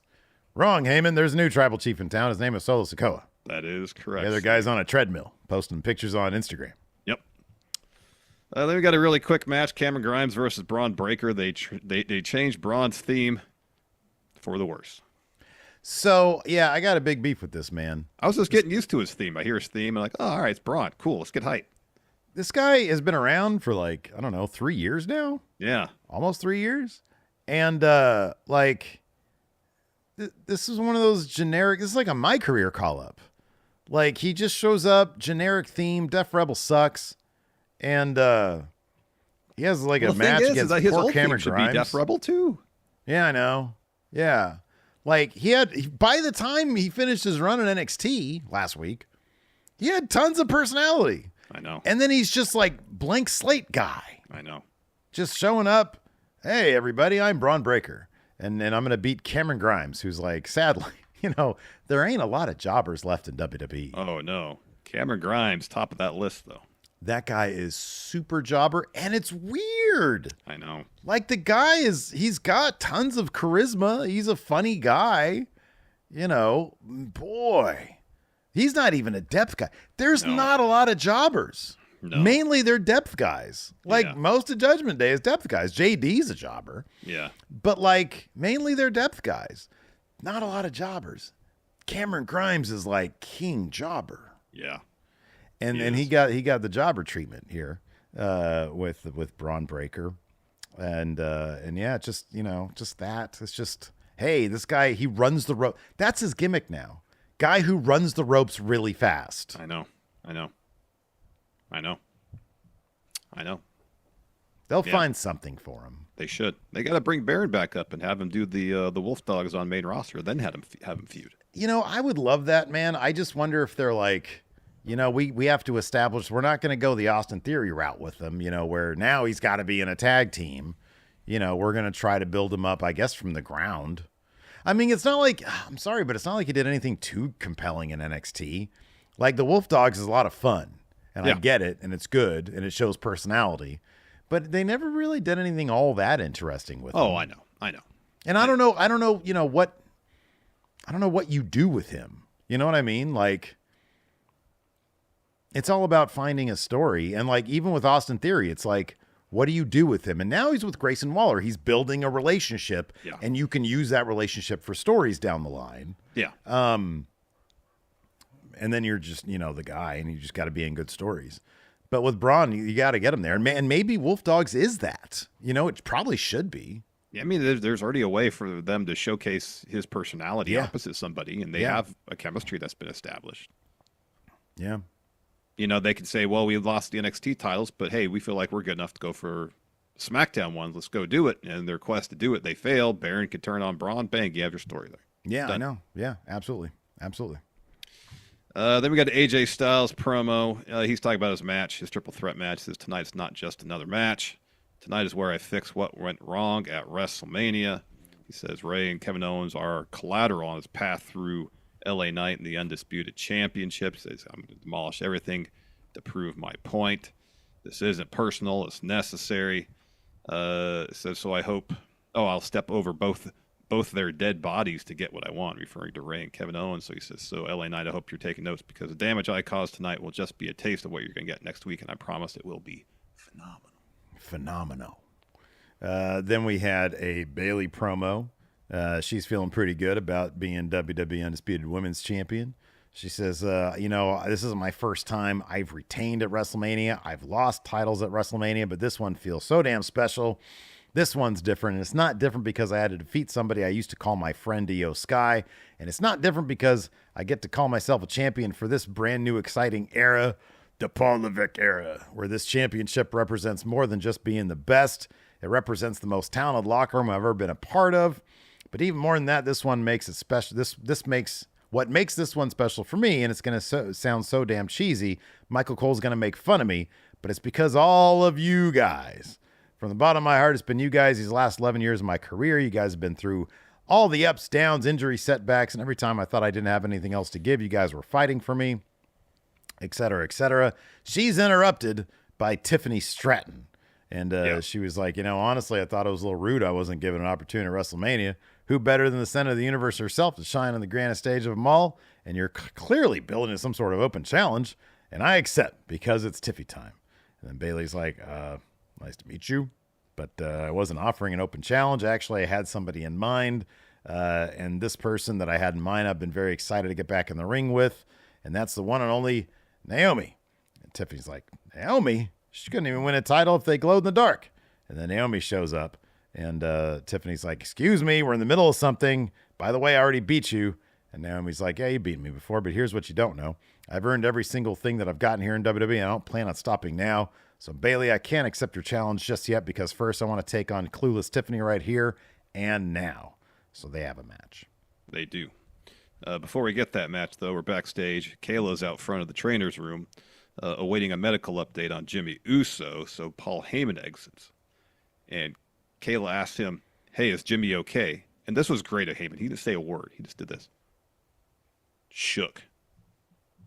Wrong, Heyman. There's a new Tribal Chief in town. His name is Solo Sikoa. That is correct. The other guy's on a treadmill, posting pictures on Instagram. Yep. Then we got a really quick match. Cameron Grimes versus Braun Breaker. They changed Braun's theme for the worse. So, yeah, I got a big beef with this, man. I was just getting used to his theme. I hear his theme, and I'm like, oh, all right, it's Braun. Cool, let's get hype. This guy has been around for 3 years now. Yeah. Almost 3 years. And, this is one of those generic, this is like a My Career call-up. He just shows up, generic theme, Def Rebel sucks. And, he has a match against poor Cameron Grimes. Be Def Rebel too. Yeah, I know. Yeah. By the time he finished his run in NXT last week, he had tons of personality. I know. And then he's just blank slate guy. I know. just showing up. Hey, everybody, I'm Braun Breaker. And I'm going to beat Cameron Grimes, who's like, sadly, there ain't a lot of jobbers left in WWE. Oh, no. Cameron Grimes, top of that list, though. That guy is super jobber, and it's weird. I know. Like, he's got tons of charisma. He's a funny guy. Boy, he's not even a depth guy. There's not a lot of jobbers. No. Mainly they're depth guys. Like most of Judgment Day is depth guys. JD's a jobber. Yeah. But like mainly they're depth guys. Not a lot of jobbers. Cameron Grimes is like king jobber. Yeah. And he got the jobber treatment here with Braun Breaker. And yeah, just that. It's just, hey, this guy, he runs the rope. That's his gimmick now. Guy who runs the ropes really fast. I know. They'll find something for him. They should. They got to bring Baron back up and have him do the Wolf Dogs on main roster, then have him feud. I would love that, man. I just wonder if they're like, we have to establish we're not going to go the Austin Theory route with him, where now he's got to be in a tag team. We're going to try to build him up, I guess, from the ground. I mean, it's not like, I'm sorry, but it's not like he did anything too compelling in NXT. Like the Wolf Dogs is a lot of fun. And I get it, and it's good, and it shows personality. But they never really did anything all that interesting with him. Oh, I know. And I don't know what you do with him. You know what I mean? Like, it's all about finding a story. And like, even with Austin Theory, it's like, what do you do with him? And now he's with Grayson Waller. He's building a relationship, and you can use that relationship for stories down the line. Yeah. And then you're just, the guy, and you just got to be in good stories. But with Braun, you got to get him there. And maybe Wolf Dogs is that. It probably should be. Yeah, I mean, there's already a way for them to showcase his personality opposite somebody, and they have a chemistry that's been established. Yeah. They could say, well, we lost the NXT titles, but hey, we feel like we're good enough to go for SmackDown ones. Let's go do it. And their quest to do it, they fail. Baron could turn on Braun. Bang, you have your story there. Yeah, done. I know. Yeah, absolutely. Absolutely. Then we got the AJ Styles promo. He's talking about his match, his triple threat match. He says, tonight's not just another match. Tonight is where I fix what went wrong at WrestleMania. He says Rey and Kevin Owens are collateral on his path through LA Knight and the Undisputed Championship. He says, I'm going to demolish everything to prove my point. This isn't personal. It's necessary. Says, so I hope, I'll step over both their dead bodies to get what I want, referring to Rey and Kevin Owens. So he says, so LA Knight, I hope you're taking notes because the damage I caused tonight will just be a taste of what you're going to get next week, and I promise it will be phenomenal. Then we had a Bayley promo. She's feeling pretty good about being WWE Undisputed Women's Champion. She says, this isn't my first time I've retained at WrestleMania. I've lost titles at WrestleMania, but this one feels so damn special. This one's different, and it's not different because I had to defeat somebody I used to call my friend Io Sky, and it's not different because I get to call myself a champion for this brand new exciting era, the Paul Levesque era, where this championship represents more than just being the best. It represents the most talented locker room I've ever been a part of. But even more than that, this one makes it special. What makes this one special for me, and it's going to sound so damn cheesy, Michael Cole's going to make fun of me, but it's because all of you guys. From the bottom of my heart, it's been you guys these last 11 years of my career. You guys have been through all the ups, downs, injury, setbacks, and every time I thought I didn't have anything else to give, you guys were fighting for me, et cetera, et cetera. She's interrupted by Tiffany Stratton. And she was like, honestly, I thought it was a little rude. I wasn't given an opportunity at WrestleMania. Who better than the center of the universe herself to shine on the grandest stage of them all? And you're clearly building some sort of open challenge. And I accept because it's Tiffy time. And then Bayley's like, nice to meet you. But I wasn't offering an open challenge. Actually, I had somebody in mind. And this person that I had in mind, I've been very excited to get back in the ring with. And that's the one and only Naomi. And Tiffany's like, Naomi? She couldn't even win a title if they glowed in the dark. And then Naomi shows up. And Tiffany's like, excuse me, we're in the middle of something. By the way, I already beat you. And Naomi's like, yeah, you beat me before, but here's what you don't know. I've earned every single thing that I've gotten here in WWE, and I don't plan on stopping now. So, Bayley, I can't accept your challenge just yet because first I want to take on clueless Tiffany right here and now. So they have a match. They do. Before we get that match, though, we're backstage. Kayla's out front of the trainer's room awaiting a medical update on Jimmy Uso, so Paul Heyman exits. And Kayla asked him, "Hey, is Jimmy okay?" And this was great of Heyman. He didn't say a word. He just did this. Shook.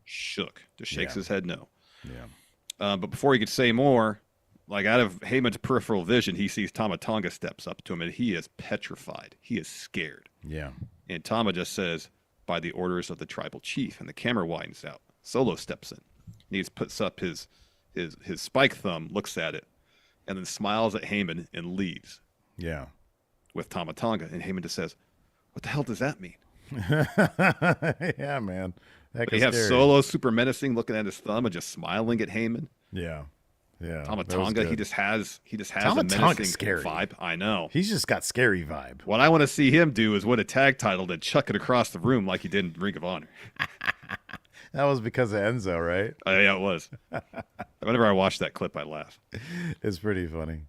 Just shakes his head no. Yeah. But before he could say more, like out of Heyman's peripheral vision, he sees Tama Tonga steps up to him, and he is petrified. He is scared. Yeah. And Tama just says, "By the orders of the tribal chief," and the camera widens out. Solo steps in. And he puts up his spike thumb, looks at it, and then smiles at Heyman and leaves. Yeah. With Tama Tonga, and Heyman just says, "What the hell does that mean?" Yeah, man. But you have Solo super menacing, looking at his thumb and just smiling at Heyman. Yeah. Yeah. Tama Tonga, he just has Tama a menacing vibe. I know. He's just got scary vibe. What I want to see him do is win a tag title and chuck it across the room like he did in Ring of Honor. That was because of Enzo, right? Yeah, it was. Whenever I watch that clip, I laugh. It's pretty funny.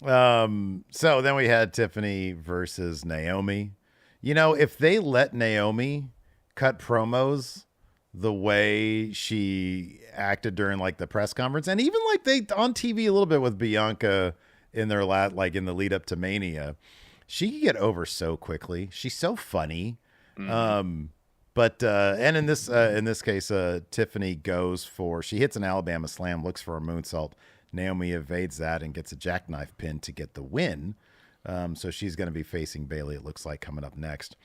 So then we had Tiffany versus Naomi. You know, if they let Naomi cut promos the way she acted during like the press conference, and even like they on TV a little bit with Bianca in their in the lead up to Mania, she could get over so quickly. She's so funny. Mm-hmm. And in this case, Tiffany she hits an Alabama slam, looks for a moonsault. Naomi evades that and gets a jackknife pin to get the win. So she's going to be facing Bayley, it looks like, coming up next.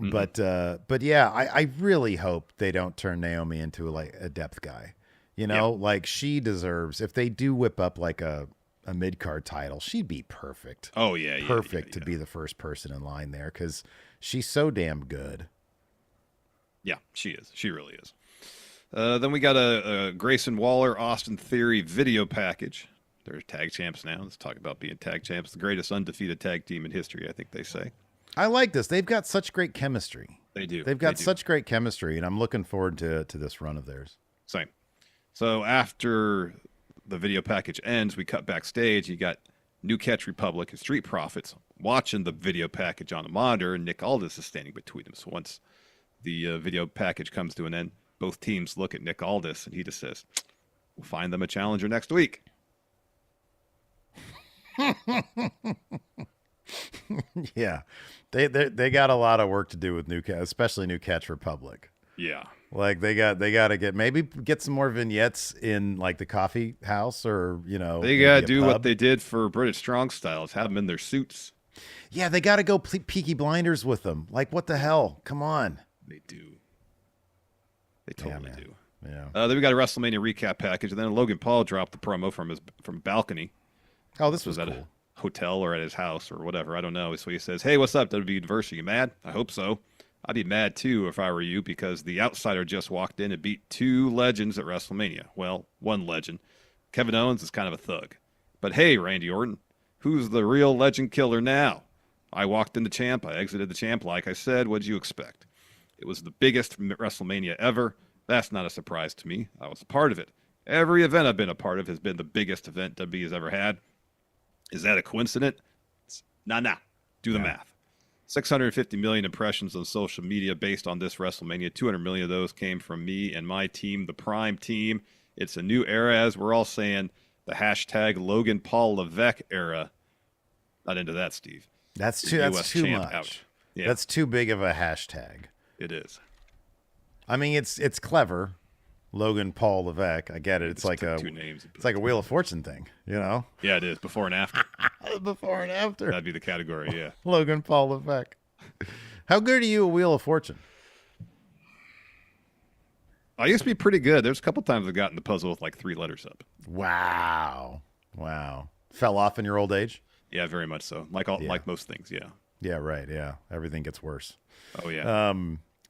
Mm-hmm. But yeah, I really hope they don't turn Naomi into like a depth guy. You know, like she deserves, if they do whip up like a mid-card title, she'd be perfect. Oh, yeah. Perfect to be the first person in line there because she's so damn good. Yeah, she is. She really is. Then we got a Grayson Waller, Austin Theory video package. They're tag champs now. Let's talk about being tag champs. The greatest undefeated tag team in history, I think they say. I like this. They've got such great chemistry. They do. They've got such great chemistry, and I'm looking forward to this run of theirs. Same. So after the video package ends, we cut backstage. You got New Catch Republic and Street Profits watching the video package on the monitor, and Nick Aldis is standing between them. So once the video package comes to an end, both teams look at Nick Aldis, and he just says, "We'll find them a challenger next week." Yeah, they got a lot of work to do with especially New Catch Republic. Yeah, like they got to get some more vignettes in like the coffee house, or they got to do what they did for British Strong Styles, have them in their suits. Yeah, they got to go Peaky Blinders with them. Like, what the hell? Come on. They do. They totally do. Yeah. Then we got a WrestleMania recap package, and then Logan Paul dropped the promo from balcony. Oh, this was at cool. A hotel or at his house or whatever. I don't know. So he says, "Hey, what's up, WWE Universe? Are you mad? I hope so. I'd be mad too if I were you, because the outsider just walked in and beat two legends at WrestleMania. Well, one legend. Kevin Owens is kind of a thug. But hey, Randy Orton, who's the real legend killer now? I walked in the champ. I exited the champ. Like I said, what'd you expect? It was the biggest WrestleMania ever. That's not a surprise to me. I was a part of it. Every event I've been a part of has been the biggest event WWE has ever had. Is that a coincidence? Nah. Do the math. 650 million impressions on social media based on this WrestleMania. 200 million of those came from me and my team, the Prime Team. It's a new era, as we're all saying, the hashtag Logan Paul Levesque era. Not into that, Steve. That's too much. Out. Yeah. That's too big of a hashtag. It is. I mean, it's clever. Logan Paul Levesque. I get it. It's like two names. It's like a Wheel of Fortune thing, Yeah, it is. Before and after. Before and after. That'd be the category, yeah. Logan Paul Levesque. How good are you at Wheel of Fortune? I used to be pretty good. There's a couple times I've gotten the puzzle with like 3 letters up. Wow. Fell off in your old age? Yeah, very much so. Like most things, yeah. Yeah, right. Yeah. Everything gets worse. Oh, yeah.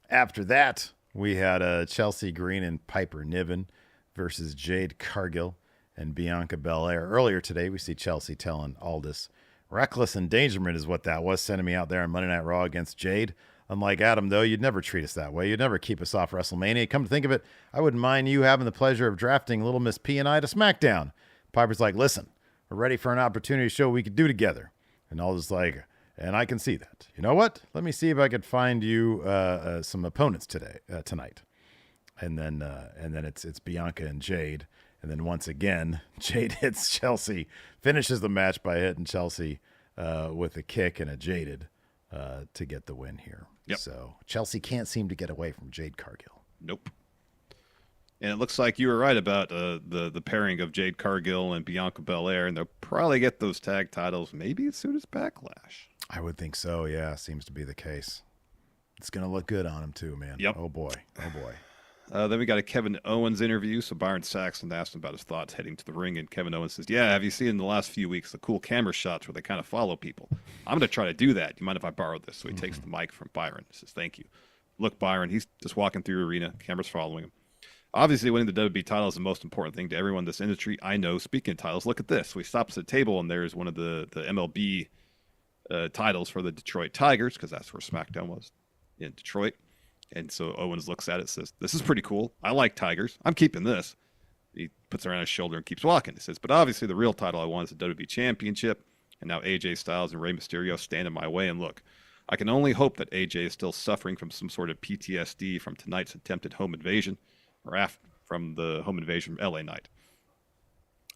After that, we had Chelsea Green and Piper Niven versus Jade Cargill and Bianca Belair. Earlier today, we see Chelsea telling Aldis, "Reckless endangerment is what that was, sending me out there on Monday Night Raw against Jade. Unlike Adam, though, you'd never treat us that way. You'd never keep us off WrestleMania. Come to think of it, I wouldn't mind you having the pleasure of drafting Little Miss P and I to SmackDown." Piper's like, "Listen, we're ready for an opportunity to show what we could do together." And Aldis like, "And I can see that. You know what? Let me see if I could find you some opponents tonight." And then it's Bianca and Jade, And then once again, Jade hits Chelsea, finishes the match by hitting Chelsea with a kick and a Jaded to get the win here. Yep. So Chelsea can't seem to get away from Jade Cargill. Nope. And it looks like you were right about the pairing of Jade Cargill and Bianca Belair, and they'll probably get those tag titles maybe as soon as Backlash. I would think so, yeah. Seems to be the case. It's going to look good on him too, man. Yep. Oh, boy. Oh, boy. Then we got a Kevin Owens interview. So Byron Saxton asked him about his thoughts heading to the ring, and Kevin Owens says, yeah, have you seen in the last few weeks the cool camera shots where they kind of follow people? I'm going to try to do that. Do you mind if I borrow this? So he takes the mic from Byron. He says, thank you. Look, Byron, he's just walking through the arena. Camera's following him. Obviously, winning the WWE title is the most important thing to everyone in this industry. I know. Speaking of titles, look at this. So he stops at the table, and there's one of the MLB titles for the Detroit Tigers, because that's where SmackDown was, in Detroit. And so Owens looks at it and says, this is pretty cool. I like Tigers. I'm keeping this. He puts it around his shoulder and keeps walking. He says, but obviously the real title I want is the WWE Championship. And now AJ Styles and Rey Mysterio stand in my way. And look, I can only hope that AJ is still suffering from some sort of PTSD from tonight's attempted home invasion, or from the home invasion from LA Knight.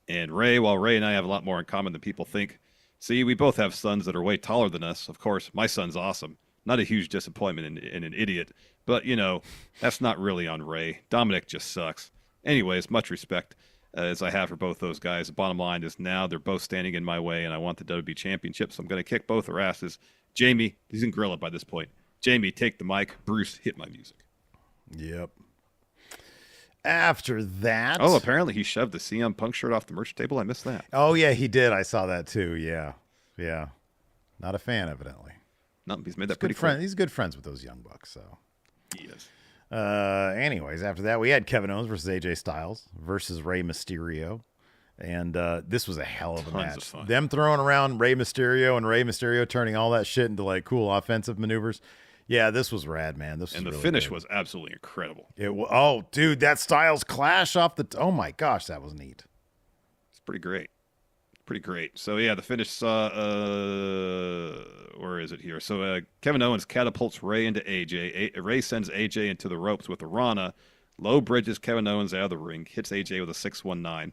And Rey, while Rey and I have a lot more in common than people think, see, we both have sons that are way taller than us. Of course, my son's awesome. Not a huge disappointment and an idiot. But, you know, that's not really on Rey. Dominic just sucks. Anyways, much respect as I have for both those guys. The bottom line is now they're both standing in my way, and I want the WWE Championship, so I'm going to kick both their asses. Jamie, he's in Gorilla by this point. Jamie, take the mic. Bruce, hit my music. Yep. After that... Oh, apparently he shoved the CM Punk shirt off the merch table. I missed that. Oh, yeah, he did. I saw that, too. Yeah. Yeah. Not a fan, evidently. No, he's made that pretty friend. He's good friends with those young bucks, so... He is. Anyways, after that, we had Kevin Owens versus AJ Styles versus Rey Mysterio. And this was a hell of a match. Them throwing around Rey Mysterio and Rey Mysterio turning all that shit into like cool offensive maneuvers. Yeah, this was rad, man. This was and the really finish good. was absolutely incredible. Oh, dude, that Styles clash off the... Oh, my gosh, that was neat. It's pretty great. Pretty great. So, yeah, the finish, where is it here? So, Kevin Owens catapults Rey into AJ. Rey sends AJ into the ropes with a Rana. Low bridges Kevin Owens out of the ring. Hits AJ with a 619.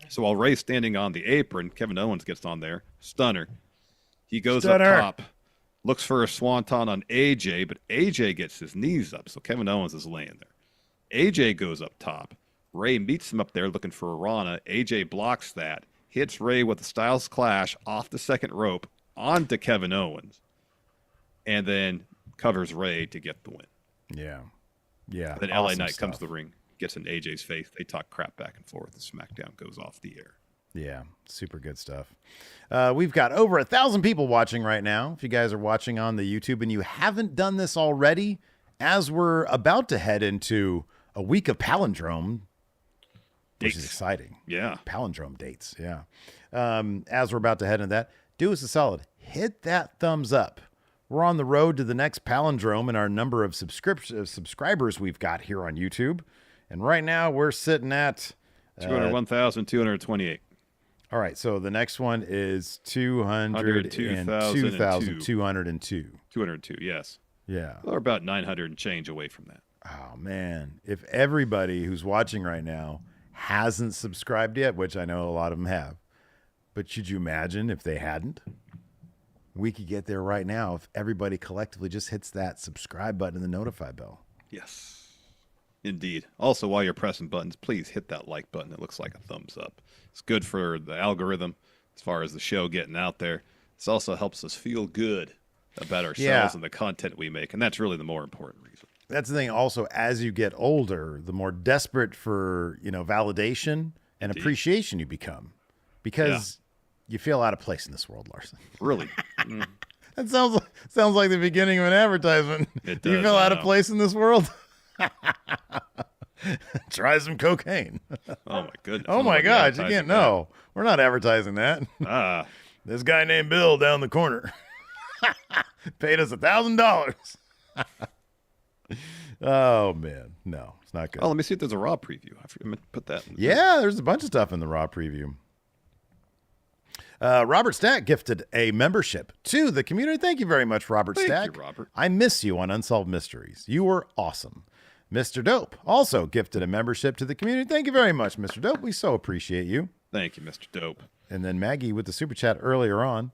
So, while Rey's standing on the apron, Kevin Owens gets on there. Stunner. He goes up top. Looks for a swanton on AJ, but AJ gets his knees up. So, Kevin Owens is laying there. AJ goes up top. Rey meets him up there looking for a Rana. AJ blocks that. Hits Rey with a Styles Clash off the second rope onto Kevin Owens, and then covers Rey to get the win. Yeah. Yeah. Then LA Knight comes to the ring, gets in AJ's face. They talk crap back and forth. The SmackDown goes off the air. Yeah. Super good stuff. We've got over 1,000 people watching right now. If you guys are watching on the YouTube and you haven't done this already, as we're about to head into a week of Palindrome, which is exciting. Yeah. Palindrome dates. Yeah. As we're about to head into that, do us a solid. Hit that thumbs up. We're on the road to the next Palindrome in our number of subscribers we've got here on YouTube. And right now we're sitting at 201,228. All right. So the next one is 202,202. 202, yes. Yeah. Or about 900 and change away from that. Oh, man. If everybody who's watching right now hasn't subscribed yet, which I know a lot of them have, but should you imagine if they hadn't? We could get there right now if everybody collectively just hits that subscribe button and the notify bell. Yes, indeed. Also, while you're pressing buttons, please hit that like button. It looks like a thumbs up. It's good for the algorithm as far as the show getting out there. This also helps us feel good about ourselves and the content we make, and that's really the more important reason. That's the thing. Also, as you get older, the more desperate for, validation and appreciation you become, because you feel out of place in this world, Larson. Really? That sounds like the beginning of an advertisement. It Do you does, feel I out of know. place in this world? Try some cocaine. Oh, my goodness. Oh, my gosh. You can't know. We're not advertising that. This guy named Bill down the corner paid us $1,000. Oh, man. No, it's not good. Oh, let me see if there's a Raw preview. I forgot to put that in. There's a bunch of stuff in the Raw preview. Robert Stack gifted a membership to the community. Thank you very much, Robert Stack. Thank you, Robert. I miss you on Unsolved Mysteries. You were awesome. Mr. Dope also gifted a membership to the community. Thank you very much, Mr. Dope. We so appreciate you. Thank you, Mr. Dope. And then Maggie with the super chat earlier on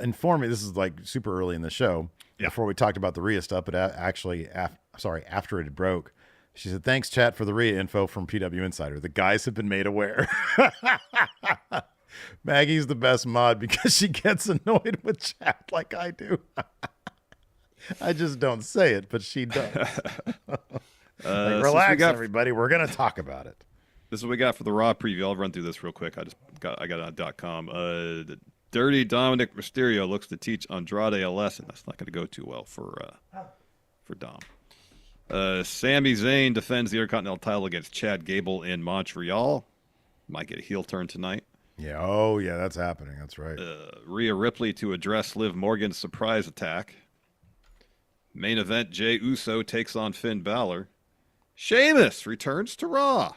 informed me, this is like super early in the show, before we talked about the Rhea stuff, but actually, after it broke, she said, thanks, chat, for the Rhea info from PW Insider. The guys have been made aware. Maggie's the best mod because she gets annoyed with chat like I do. I just don't say it, but she does. Relax, everybody. We're going to talk about it. This is what we got for the Raw preview. I'll run through this real quick. I got it on .com. The Dirty Dominic Mysterio looks to teach Andrade a lesson. That's not going to go too well for Dom. Sami Zayn defends the Intercontinental title against Chad Gable in Montreal. Might get a heel turn tonight. Yeah. Oh, yeah, that's happening. That's right. Rhea Ripley to address Liv Morgan's surprise attack. Main event, Jey Uso takes on Finn Balor. Sheamus returns to Raw.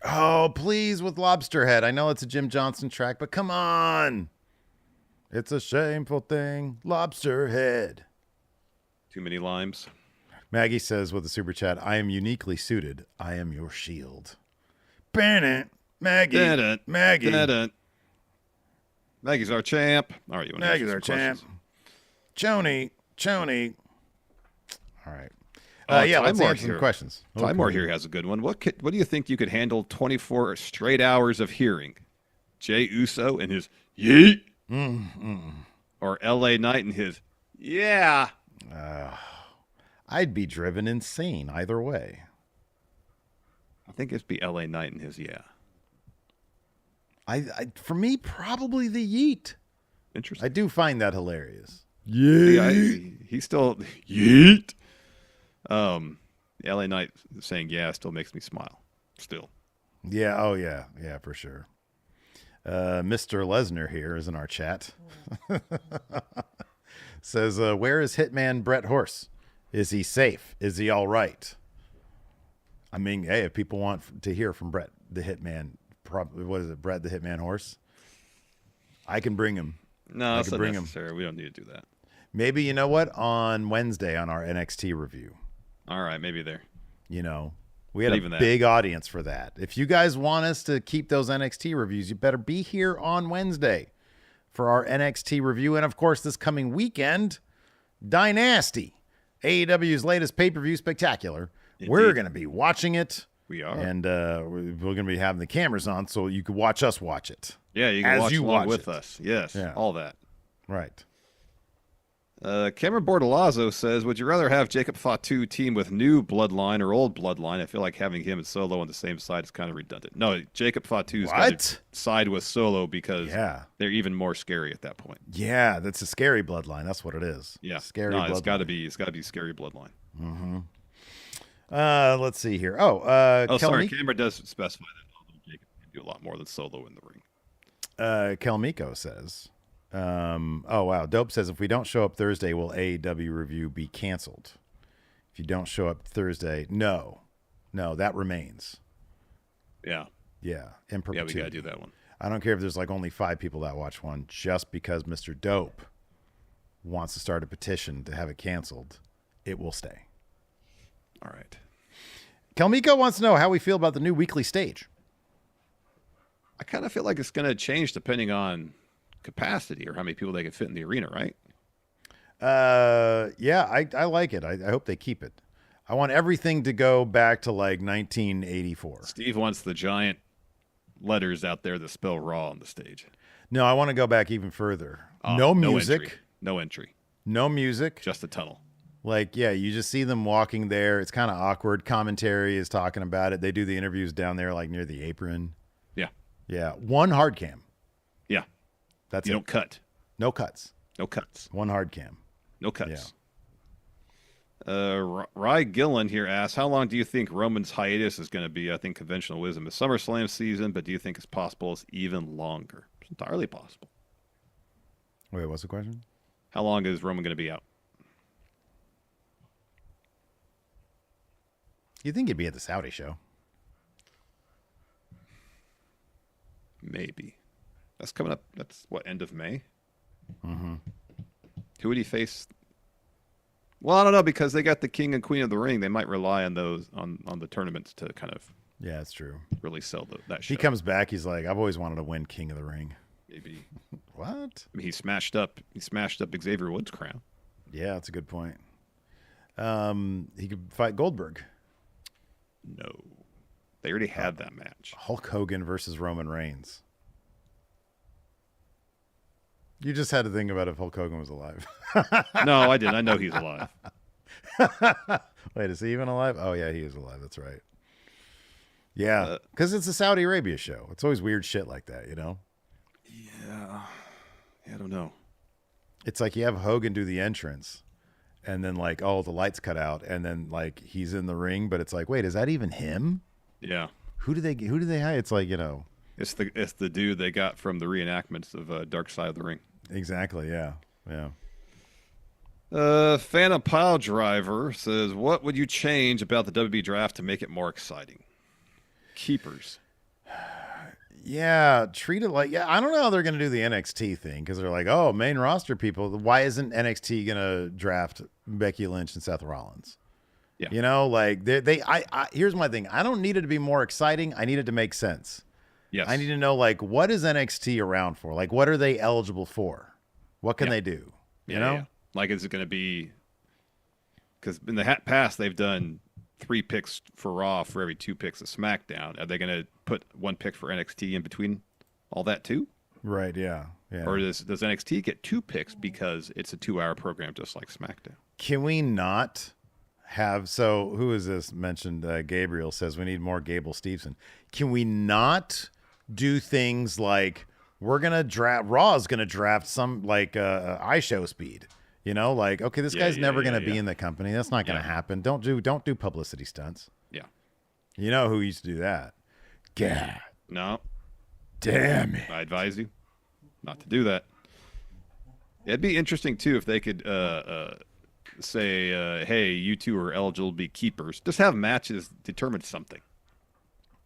Oh, please, with Lobster Head. I know it's a Jim Johnson track, but come on. It's a shameful thing. Lobster Head. Too many limes. Maggie says with the super chat, I am uniquely suited. I am your shield. Ban Maggie. Maggie. Maggie's our champ. All right, you want to Maggie's our champ. Choney. All right. Let's answer some questions. Timor here has a good one. What do you think you could handle 24 straight hours of hearing? Jey Uso and his yeet? Or LA Knight and his yeah? I'd be driven insane either way. I think it'd be LA Knight and his yeah. For me, probably the yeet. Interesting. I do find that hilarious. Yeah, he's still yeet. LA Knight saying yeah still makes me smile. Still. Yeah. Oh yeah. Yeah, for sure. Mr. Lesnar here is in our chat. Says, where is Hitman Bret Horse? Is he safe? Is he all right? I mean, hey, if people want to hear from Bret the Hitman, what is it, Bret the Hitman Horse? I can bring him. No, that's not necessary. We don't need to do that. Maybe, you know what? On Wednesday on our NXT review. All right, maybe there. You know, we had a big audience for that. If you guys want us to keep those NXT reviews, you better be here on Wednesday for our NXT review. And, of course, this coming weekend, Dynasty, AEW's latest pay-per-view spectacular. Indeed. We're going to be watching it. We are. And we're going to be having the cameras on so you can watch us watch it. Yeah, you can watch along with us. Yes, all that. Right. Cameron Bordalazzo says, would you rather have Jacob Fatu team with new Bloodline or old Bloodline? I feel like having him and Solo on the same side is kind of redundant. No, Jacob Fatu's got to side with Solo because they're even more scary at that point. Yeah, that's a scary Bloodline. That's what it is. Yeah, scary Bloodline. It's got to be scary Bloodline. Mm-hmm. Let's see here. Sorry, Cameron does specify that Jacob can do a lot more than Solo in the ring. Kelmiko says, oh, wow. Dope says, if we don't show up Thursday, will AEW review be canceled? If you don't show up Thursday, no, that remains. Yeah. Yeah. In perpetuity. Yeah, we got to do that one. I don't care if there's like only 5 people that watch one, just because Mr. Dope wants to start a petition to have it canceled, it will stay. All right. Kelmiko wants to know how we feel about the new weekly stage. I kind of feel like it's going to change depending on capacity or how many people they can fit in the arena, right? Yeah, I like it. I hope they keep it. I want everything to go back to like 1984. Steve wants the giant letters out there that spell Raw on the stage. No, I want to go back even further. No music. No entry. No music. Just a tunnel. Like, yeah, you just see them walking there. It's kind of awkward. Commentary is talking about it. They do the interviews down there, like near the apron. Yeah. Yeah. One hard cam. Yeah. That's you don't cut. No cuts. No cuts. One hard cam. No cuts. Yeah. Rye Gillen here asks, how long do you think Roman's hiatus is going to be? I think conventional wisdom is SummerSlam season, but do you think it's possible it's even longer? It's entirely possible. Wait, what's the question? How long is Roman going to be out? You think he'd be at the Saudi show? Maybe. That's coming up. That's what, end of May? Mm-hmm. Who would he face? Well, I don't know because they got the King and Queen of the Ring. They might rely on those on the tournaments to kind of Yeah, it's true. really sell that show. He comes back. He's like, I've always wanted to win King of the Ring. Maybe. What? I mean, he smashed up Xavier Woods' crown. Yeah, that's a good point. He could fight Goldberg. No, they already had that match. Hulk Hogan versus Roman Reigns. You just had to think about if Hulk Hogan was alive. No, I didn't. I know he's alive. Wait, is he even alive? Oh, yeah, he is alive. That's right. Yeah, because it's a Saudi Arabia show. It's always weird shit like that, you know? Yeah, I don't know. It's like you have Hogan do the entrance, and then like, oh, the lights cut out, and then like he's in the ring, but it's like, wait, is that even him? Yeah. Who do they hire? It's like, you know. It's the dude they got from the reenactments of Dark Side of the Ring. Exactly, yeah. Yeah. Phantom Pile Driver says, what would you change about the WB draft to make it more exciting? Keepers. Yeah, treat it like, I don't know how they're going to do the NXT thing because they're like, oh, main roster people. Why isn't NXT going to draft Becky Lynch and Seth Rollins? Yeah. You know, like here's my thing. I don't need it to be more exciting. I need it to make sense. Yes. I need to know, like, what is NXT around for? Like, what are they eligible for? What can they do? You know? Yeah. Like, is it going to be, because in the past they've done 3 picks for Raw for every 2 picks of SmackDown. Are they going to put 1 pick for NXT in between all that too? Right, yeah. Or does NXT get 2 picks because it's a 2-hour program just like SmackDown? Can we not have, so who is this mentioned? Gabriel says we need more Gable Steveson. Can we not do things like we're going to draft, Raw is going to draft some like iShow speed? You know, like, okay, this guy's never going to be in the company. That's not going to happen. Don't do publicity stunts. Yeah. You know who used to do that? God. No. Damn it. I advise you not to do that. It'd be interesting, too, if they could say, hey, you two are eligible to be keepers. Just have matches determine something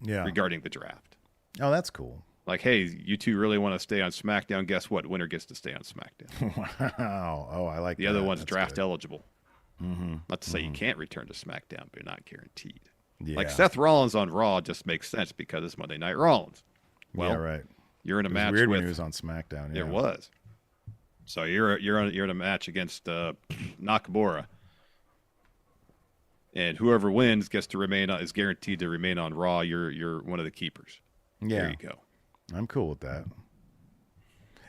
regarding the draft. Oh, that's cool. Like, hey, you two really want to stay on SmackDown. Guess what? Winner gets to stay on SmackDown. Wow. Oh, I like the that. other one's That's draft good. eligible. Not to say you can't return to SmackDown, but you're not guaranteed. Yeah. Like Seth Rollins on Raw just makes sense because it's Monday Night Rollins. Well, yeah, right. You're in a It was match weird with. when he was on SmackDown. Yeah. It was. So you're in a match against Nakamura, and whoever wins gets to remain is guaranteed to remain on Raw. You're one of the keepers. Yeah. There you go. I'm cool with that.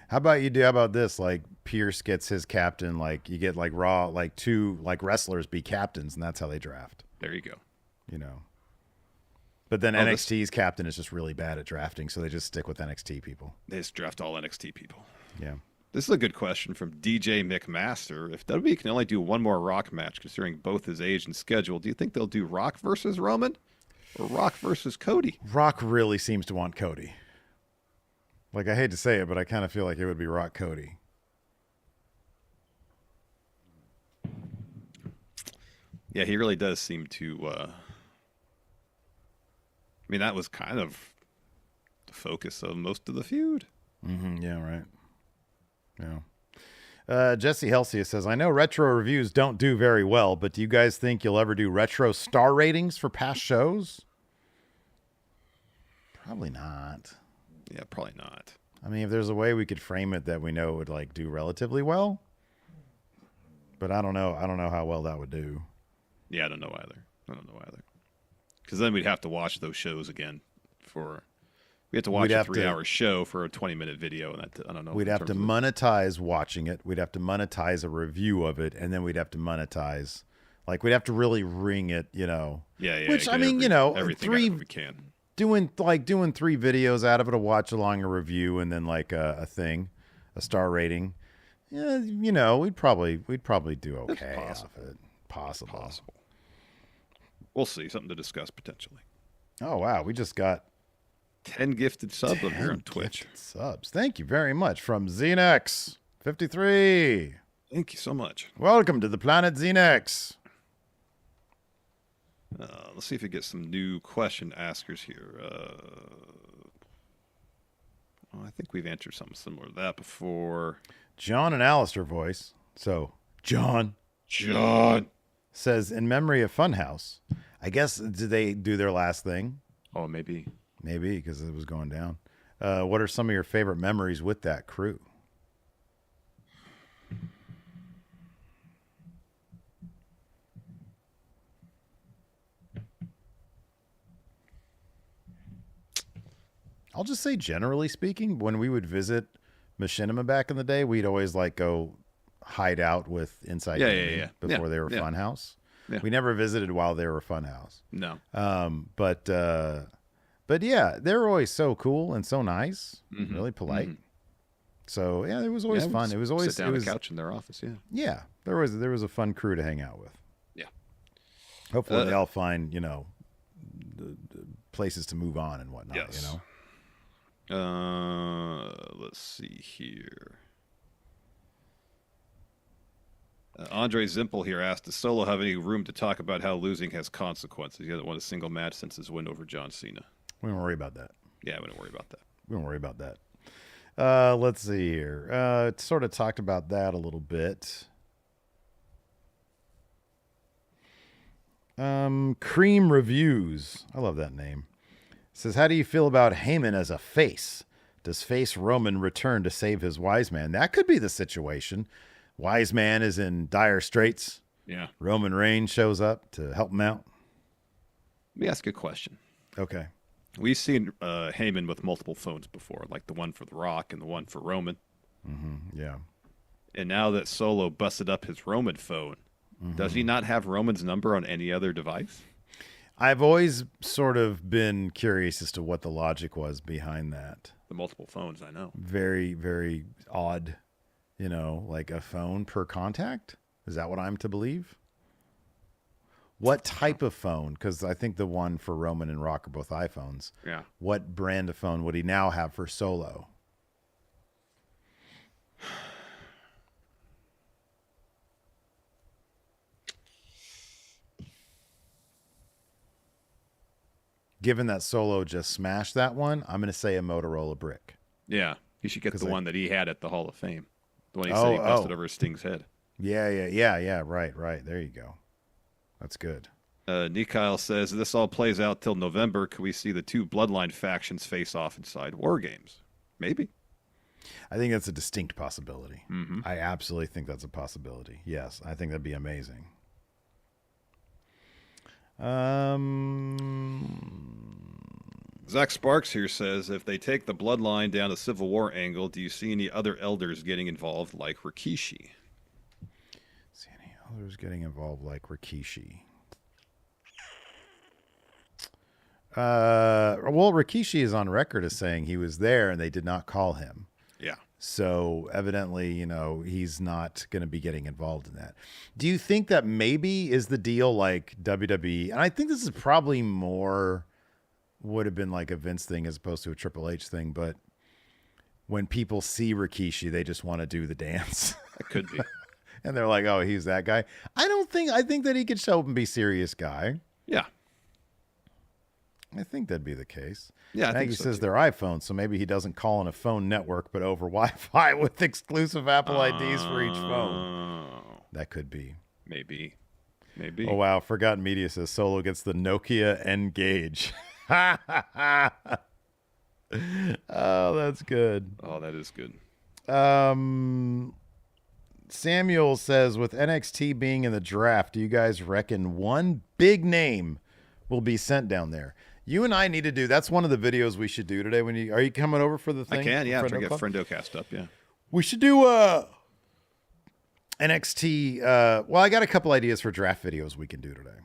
How about this? Like Pierce gets his captain, like you get like Raw, like 2 like wrestlers be captains, and that's how they draft. There you go. You know. But then NXT's captain is just really bad at drafting, so they just stick with NXT people. They just draft all NXT people. Yeah. This is a good question from DJ McMaster. If WWE can only do one more Rock match, considering both his age and schedule, do you think they'll do Rock versus Roman or Rock versus Cody? Rock really seems to want Cody. Like, I hate to say it, but I kind of feel like it would be Rock Cody. Yeah, he really does seem to. I mean, that was kind of the focus of most of the feud. Mm-hmm, yeah, right. Yeah. Jesse Helsia says, I know retro reviews don't do very well, but do you guys think you'll ever do retro star ratings for past shows? Probably not. Yeah, probably not. I mean, if there's a way we could frame it that we know it would like do relatively well, but I don't know how well that would do. Yeah, I don't know either. Because then we'd have to watch those shows again we have to watch a 3-hour show for a 20-minute video, and that I don't know. We'd have to monetize watching it. We'd have to monetize a review of it, and then we'd have to monetize, like we'd have to really ring it, you know. Yeah. Which I mean, you know, everything out of it we can. doing 3 videos out of it, a watch along, a review, and then like a star rating. Yeah, you know, we'd probably do okay off it. Possible. We'll see. Something to discuss potentially. Oh wow, we just got 10 gifted subs up here on Twitch. Subs. Thank you very much from Xenex 53. Thank you so much. Welcome to the planet Xenex. Let's see if we get some new question askers here. I think we've answered something similar to that before. John and Alistair voice. So, John, John. Says, in memory of Funhouse. I guess, did they do their last thing? Oh, maybe. Maybe, because it was going down. What are some of your favorite memories with that crew? I'll just say, generally speaking, when we would visit Machinima back in the day, we'd always like go hide out with Inside Gaming before they were Funhouse. Yeah. We never visited while they were Funhouse. No. But yeah, they were always so cool and so nice, really polite. So yeah, it was always fun. It was always sit down on the couch in their office. Yeah. Yeah, there was a fun crew to hang out with. Yeah. Hopefully they all find the places to move on and whatnot. Yes. Let's see here. Andre Zimpel here asked, does Solo have any room to talk about how losing has consequences? He hasn't won a single match since his win over John Cena. We don't worry about that. Yeah, we don't worry about that. We don't worry about that. Let's see here. It sort of talked about that a little bit. Cream Reviews. I love that name. Says, how do you feel about Heyman as a face? Does face Roman return to save his wise man? That could be the situation. Wise man is in dire straits. Yeah. Roman Reigns shows up to help him out. Let me ask you a question. Okay. We've seen Heyman with multiple phones before, like the one for The Rock and the one for Roman. Yeah. And now that Solo busted up his Roman phone, does he not have Roman's number on any other device? I've always sort of been curious as to what the logic was behind that. The multiple phones, I know. Very, very odd. Like a phone per contact? Is that what I'm to believe? What type of phone? Because I think the one for Roman and Rock are both iPhones. Yeah. What brand of phone would he now have for Solo? Given that Solo just smashed that one, I'm going to say a Motorola brick. Yeah. He should get the one that he had at the Hall of Fame. The one he said he busted over Sting's head. Yeah. Right. There you go. That's good. Nikyle says, this all plays out till November. Could we see the two Bloodline factions face off inside War Games? Maybe. I think that's a distinct possibility. I absolutely think that's a possibility. Yes, I think that'd be amazing. Zach Sparks here says, if they take the Bloodline down a Civil War angle, do you see any other elders getting involved like Rikishi? See any others getting involved like Rikishi? Well, Rikishi is on record as saying he was there and they did not call him. Yeah. So evidently, he's not going to be getting involved in that. Do you think that maybe is the deal like WWE? And I think this is probably more would have been like a Vince thing as opposed to a Triple H thing. But when people see Rikishi, they just want to do the dance. That could be. And they're like, oh, he's that guy. I think that he could show up and be a serious guy. Yeah. I think that'd be the case. Yeah, Maggie says they're iPhones, so maybe he doesn't call on a phone network, but over Wi-Fi with exclusive Apple IDs for each phone. That could be. Maybe. Oh, wow. Forgotten Media says Solo gets the Nokia N-Gage. Oh, that's good. Oh, that is good. Samuel says, with NXT being in the draft, do you guys reckon one big name will be sent down there? You and I need to do. That's one of the videos we should do today. Are you coming over for the thing? I can, yeah. After I get Friendo cast up, yeah. We should do NXT. Well, I got a couple ideas for draft videos we can do today.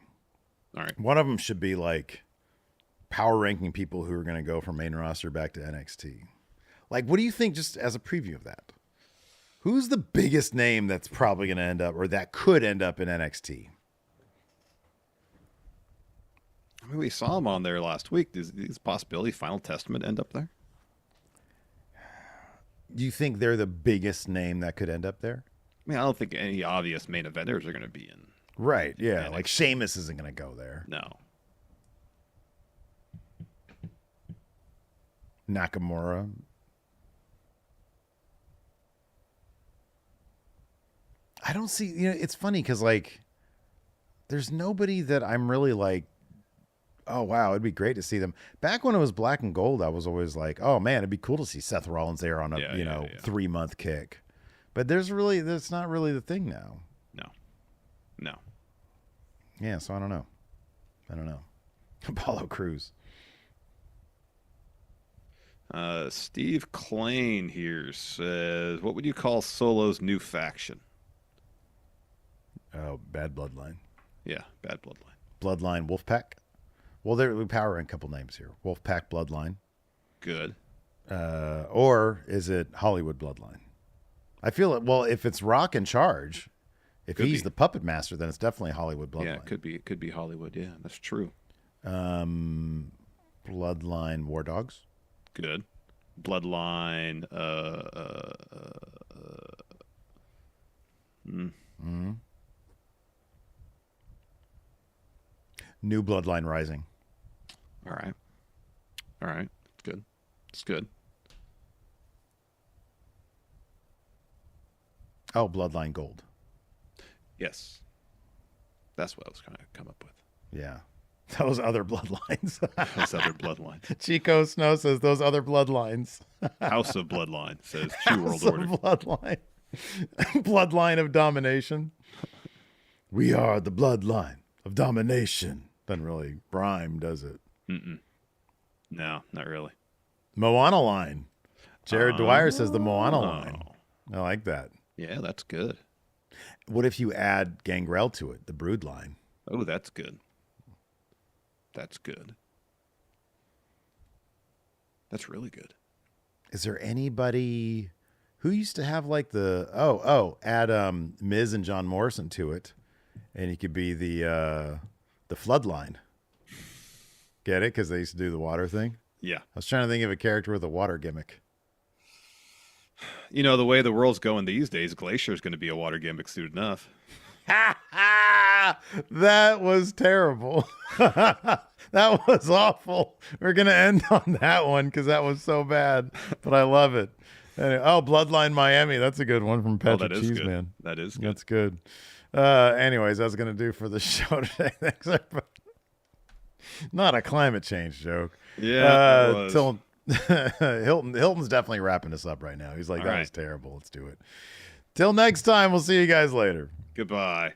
All right. One of them should be like power ranking people who are going to go from main roster back to NXT. Like, what do you think? Just as a preview of that, who's the biggest name that's probably going to end up, or that could end up in NXT? I mean, we saw him on there last week. Does possibility Final Testament end up there? Do you think they're the biggest name that could end up there? I mean, I don't think any obvious main eventers are going to be in. Right, yeah. NXT. Like Sheamus isn't going to go there. No. Nakamura. I don't see, it's funny because like there's nobody that I'm really like, oh wow, it'd be great to see them. Back when it was black and gold, I was always like, oh man, it'd be cool to see Seth Rollins there on a 3-month kick. But that's not really the thing now. No. Yeah, so I don't know. Apollo Crews. Steve Klain here says, what would you call Solo's new faction? Oh, bad bloodline. Yeah, bad bloodline. Bloodline Wolfpack. Well, we power in a couple names here. Wolfpack Bloodline. Good. Or is it Hollywood Bloodline? I feel it. Well, if it's Rock in charge, if he's the puppet master, then it's definitely Hollywood Bloodline. Yeah, it could be Hollywood. Yeah, that's true. Bloodline War Dogs. Good. Bloodline. New Bloodline Rising. All right. Good. It's good. Oh, Bloodline Gold. Yes. That's what I was trying to come up with. Yeah. Those other bloodlines. Those other bloodlines. Chico Snow says those other bloodlines. House of Bloodline says True World Order. Bloodline. Bloodline of domination. We are the bloodline of domination. Doesn't really rhyme, does it? No, not really. Moana line. Jared Dwyer says the Moana line. I like that. Yeah, that's good. What if you add Gangrel to it, the Brood line? Oh, that's good. That's good. That's really good. Is there anybody who used to have like add Miz and John Morrison to it, and he could be the flood line. Get it? Because they used to do the water thing. Yeah. I was trying to think of a character with a water gimmick. You know, the way the world's going these days, Glacier's going to be a water gimmick soon enough. That was terrible. That was awful. We're going to end on that one because that was so bad, but I love it. Anyway, Bloodline Miami. That's a good one from Patrick Cheeseman. That is good. That's good. Anyways, that's going to do for the show today. Thanks, everybody. Not a climate change joke. Yeah. Hilton's definitely wrapping us up right now. He's like, that was terrible. Let's do it. Till next time, we'll see you guys later. Goodbye.